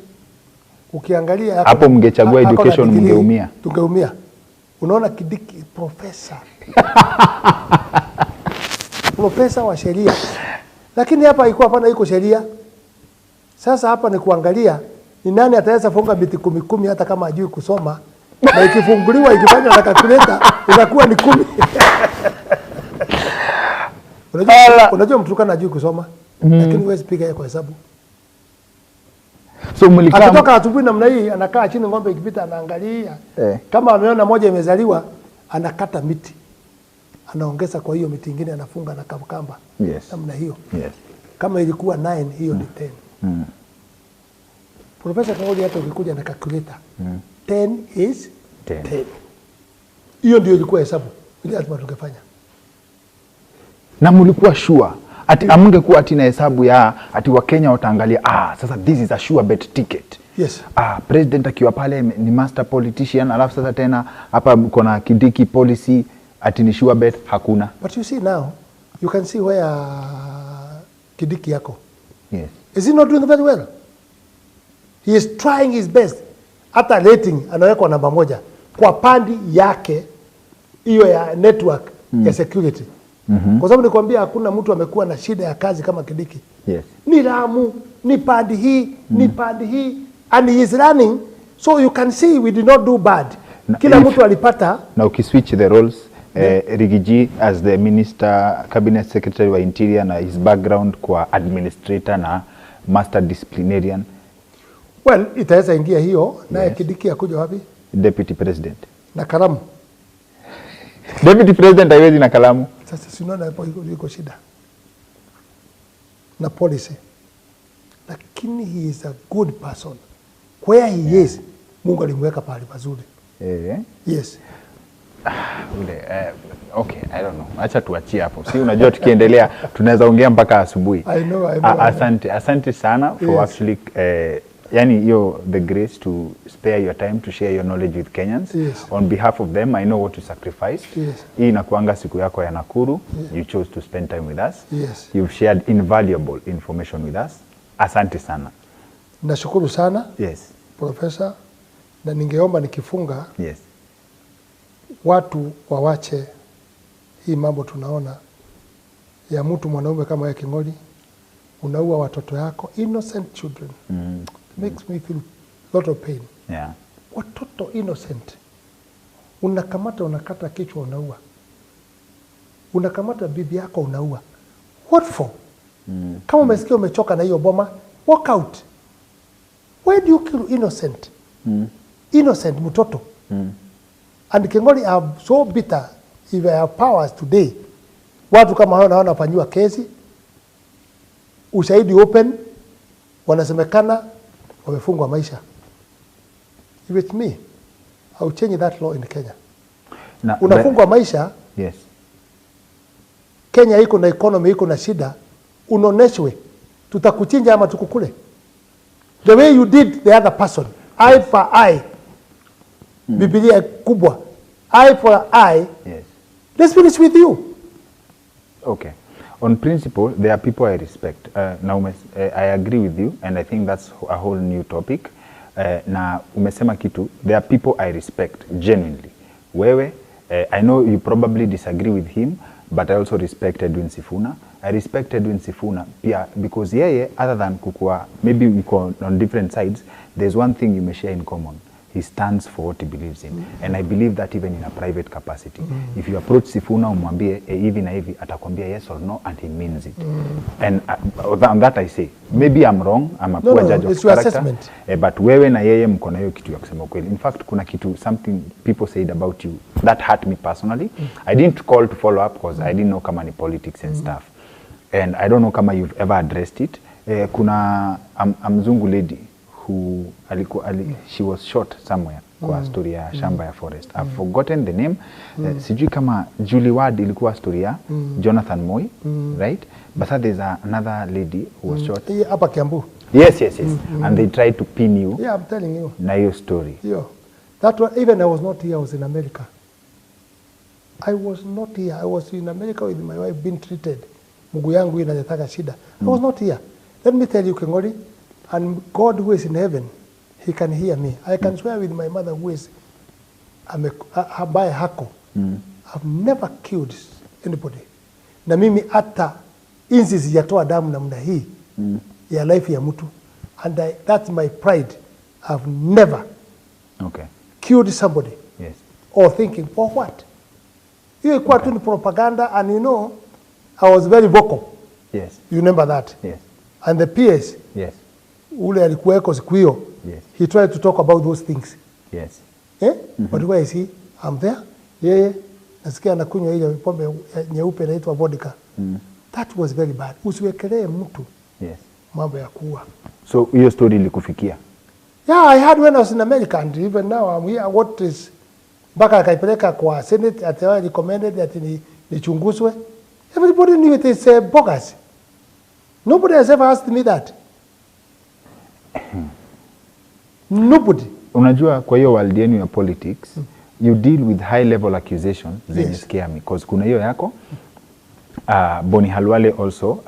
Ukiangalia hapo mngechagua education mngeumia. Tungeumia. Unaona Kidiki professor. Professor wa sheria. Lakini hapa iko hapana iko sheria. Sasa hapa ni kuangalia ni nani ataweza funga biti 10 hata kama hajui kusoma. Na ikifunguliwa ikifanya na calculator inakuwa ni 10. Unajua mtu kana hajui kusoma lakini wewe piga kwa hesabu. So akitoka asubuhi namna hii anakaa chini ng'ombe ikipita anaangalia. Kama ameona moja imezaliwa anakata miti. Anaongeza kwa hiyo miti nyingine anafunga na kamba. Yes. Namna hiyo. Yes. Kama ilikuwa 9 hiyo ni 10. Professor Kangoli hata ukikuja na calculator. 10 is 10. Hiyo ndio ilikuwa hesabu. Ile lazima tungefanya. Na mlikuwa sure ati amngekuwa ati na hesabu ya ati wa Kenya wataangalia sasa this is a sure bet ticket. Yes. President akiwa pale ni master politician, alafu sasa tena hapa kuna Kidiki policy ati ni sure bet hakuna. But you see now, you can see where Kidiki yako. Yes. Is he not doing very well? He is trying his best. Hata rating anawekwa namba 1 kwa pandi yake hiyo ya network ya security. Kwa sababu nikwambia hakuna mtu amekuwa na shida ya kazi kama Kidiki. Yes. Ni Ramu, ni pandi hii, ni pandi hii, and he is running, so you can see we did not do bad. Kila mtu alipata. Na ukiswitch the roles, Ngujiri as the minister, cabinet secretary wa interior na his background kwa administrator na master disciplinarian. Well, itaweza ingia hiyo, naye Kidiki akuja wapi? Deputy president. Na kalamu. Deputy president haiwezi na kalamu. Sasa sinaona hapo iko shida. Na policy. Lakini he is a good person. Where he is, Mungu alimweka pahali pazuri. Yes. Okay, I don't know. Acha tuachie hapo. Si unajua tukiendelea tunaweza ongea mpaka asubuhi. I know. Asante sana for actually yani the grace to spare your time to share your knowledge with Kenyans. Yes. On behalf of them, I know what you sacrificed. Yes. Hii inakuanga siku yako ya Nakuru. Yes. You chose to spend time with us. Yes. You've shared invaluable information with us. Asante sana. Nashukuru sana. Yes. Professor, na ningeomba nikifunga. Yes. Watu wawache hii mambo tunaona ya mtu mwanaume kama yeye King'ori unaua watoto yako, innocent children. Makes me feel lot of pain. Yeah. Watoto innocent. Unakamata unakata kichwa unaua. Unakamata bibi yako unaua. What for? Kama umesikia umechoka na hiyo boma, walk out. Why do you kill innocent? Innocent mtoto. And King'ori are so bitter if they have powers today. Watu kama hao naona wafanywa kesi. Ushahidi open, wanasemekana wamefungwa maisha. If it's me, I will change that law in Kenya. Unafungwa maisha. Yes. Kenya iko na economy iko na shida, unoneshwe. Tutakuchinja ama tukukule. The way you did the other person, eye for eye. Biblia kubwa. Eye for eye. Yes. Let's finish with you. Okay. On principle, there are people I respect. I agree with you, and I think that's a whole new topic. Na umesema kitu, there are people I respect genuinely. Wewe, I know you probably disagree with him, but I also respect Edwin Sifuna. I respect Edwin Sifuna pia because other than kukua, maybe we on different sides, there's one thing you may share in common. he stands for what he believes in. And I believe that even in a private capacity. If you approach Sifuna umwambie hivi na hivi, atakwambia yes or no, and he means it. And on that I say, maybe I'm wrong, I'm a poor judge of character. But wewe na yeye mko na hiyo kitu ya kusema kweli. In fact, kuna kitu, something people said about you that hurt me personally. I didn't call to follow up because I didn't know kama ni politics and stuff. And I don't know kama you've ever addressed it. Kuna a mzungu lady who she was shot somewhere kwa story ya shamba ya forest. I've forgotten the name. Sijui kama Julie Ward ilikuwa story ya Jonathan Moi, right? But there's another lady who was shot. Hapa Kiambu. Yes. And they tried to pin you. Yeah, I'm telling you. Na hiyo story. Yeah. That one, even I was not here, I was in America. I was not here. I was in America with my wife being treated. Mguu yangu inataka shida. I was not here. Let me tell you, Kengori, and God who is in heaven, he can hear me. I can swear with my mother who is ambaye hako. I've never killed anybody. Na mimi hata inzi sijatoa damu namna hii ya life ya mtu. And that's my pride. I've never killed somebody. Yes. Or thinking, for what? Hiyo ilikuwa tu ni propaganda, and you know, I was very vocal. Yes. You remember that? Yes. And the PS, yes, ule alikuweko siku hiyo, yes, he tried to talk about those things. Yes. But where is he? I'm there. Yeye, nasikia anakunywa ile pombe nyeupe inaitwa vodka. That was very bad. Usiwekelee mtu mambo ya kuua. So hiyo story ilikufikia? Yeah, I had when I was in America, and even now I'm here. What is mpaka akaipeleka kwa Senate, atawa recommended ati nichunguzwe. Everybody knew it is bogus. Nobody has ever asked me that. Nobody. Unajua kwa hiyo world yenu ya politics, you deal with high level accusations zenye scare me. Because kuna hiyo yako, Boni Halwale also,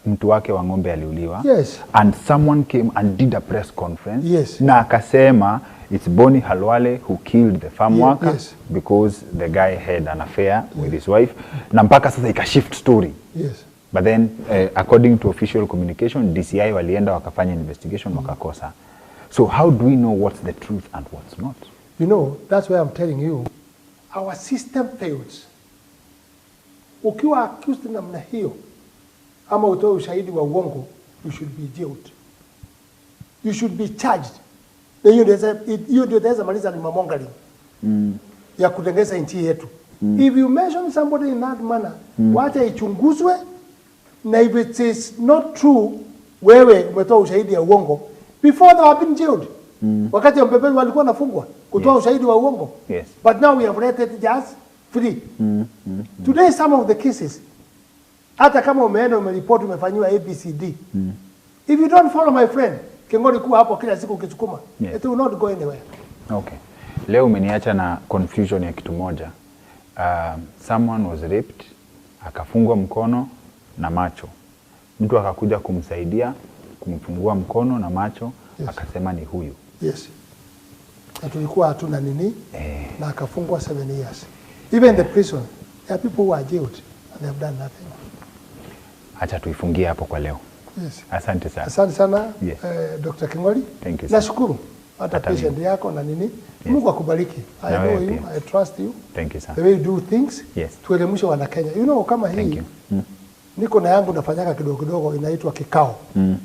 mtu wake wa ng'ombe aliuliwa. Yes. And someone came and did a press conference. Yes. Na akasema, it's Boni Halwale who killed the farm worker because the guy had an affair with his wife. Na mpaka sasa ikashift story. Yes. But then, according to official communication, DCI walienda wakafanya investigation wakakosa. So how do we know what's the truth and what's not? You know, that's why I'm telling you, our system fails. Ukiwa accused namna hiyo, ama utoe ushahidi wa uongo, you should be jailed. You should be charged. Na hiyo ndio taweza maliza ni mamongering ya kutengeza nchi yetu. If you mention somebody in that manner, wacha ichunguzwe, na if it is not true, wewe umetoa ushahidi ya uongo, before they have been jailed. Wakati Mpepeli walikuwa nafungwa kutoa ushahidi wa uongo. Yes. But now we have let it just free. Today some of the cases, hata kama umeenda umeripoti umefanywa ABCD, if you don't follow, my friend, Kengori kuwa hapo kila siku ukisukuma, it will not go anywhere. Okay. Leo umeniacha na confusion ya kitu moja. Someone was raped, akafungwa mkono na macho. Mtu akakuja kumsaidia, kumfungua mkono na macho, akasema ni huyu. Yes. Na tulikuwa hatuna nini, na akafungwa 7 years. Even the prison, there are people who are jailed and they have done nothing. Acha tuifungie hapo kwa leo. Yes. Asante sana. Asante sana, Yes. Dr. Kingori. Thank you. Nashukuru hata patient yako na nini. Mungu akubariki. I know you, I trust you. Thank you, sir. The way you do things. Yes. Tuelimishe wana Kenya. You know kama hii. Thank you. Niko na yangu nafanyaka kidogo kidogo inaitwa kikao.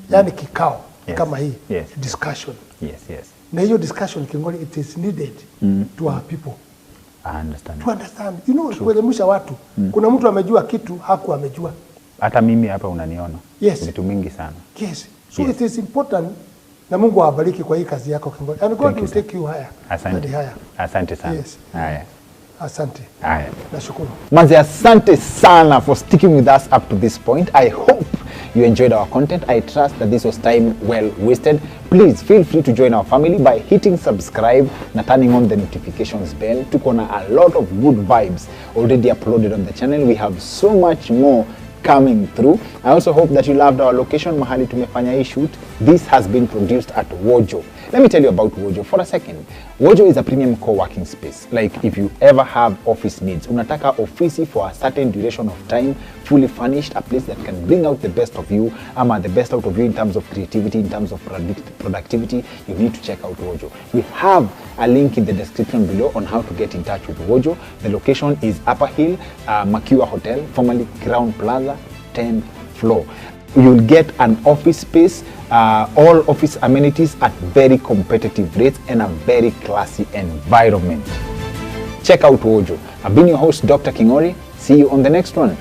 Yaani kikao kama hii. Yes. Discussion. Yes. Na hiyo discussion Kingori, it is needed to our people. I understand. To understand. You know, kuelimisha watu. Kuna mtu amejua kitu haku amejua. Hata mimi hapa unaniona. Yes. Vitu mingi sana. Yes. So it is important, na Mungu awabariki kwa hii kazi yako Kingori. And God will take you higher. Asante. Asante sana. Yes. Haya. Asante. Haya. Nashukuru. Manze, asante sana for sticking with us up to this point. I hope you enjoyed our content. I trust that this was time well wasted. Please feel free to join our family by hitting subscribe na turning on the notifications bell. Tuko na a lot of good vibes already uploaded on the channel. We have so much more coming through. I also hope that you loved our location mahali tumefanya hii shoot. This has been produced at Wojo. Let me tell you about Wojo for a second. Wojo is a premium co-working space. Like if you ever have office needs, unataka ofisi for a certain duration of time, fully furnished, a place that can bring out the best of you, the best out of you in terms of creativity, in terms of productivity, you need to check out Wojo. We have a link in the description below on how to get in touch with Wojo. The location is Upper Hill, Makiwa Hotel, formerly Crown Plaza, 10th floor. You'll get an office space, all office amenities at very competitive rates and a very classy environment. Check out Wojo. I've been your host, Dr. Kingori. See you on the next one.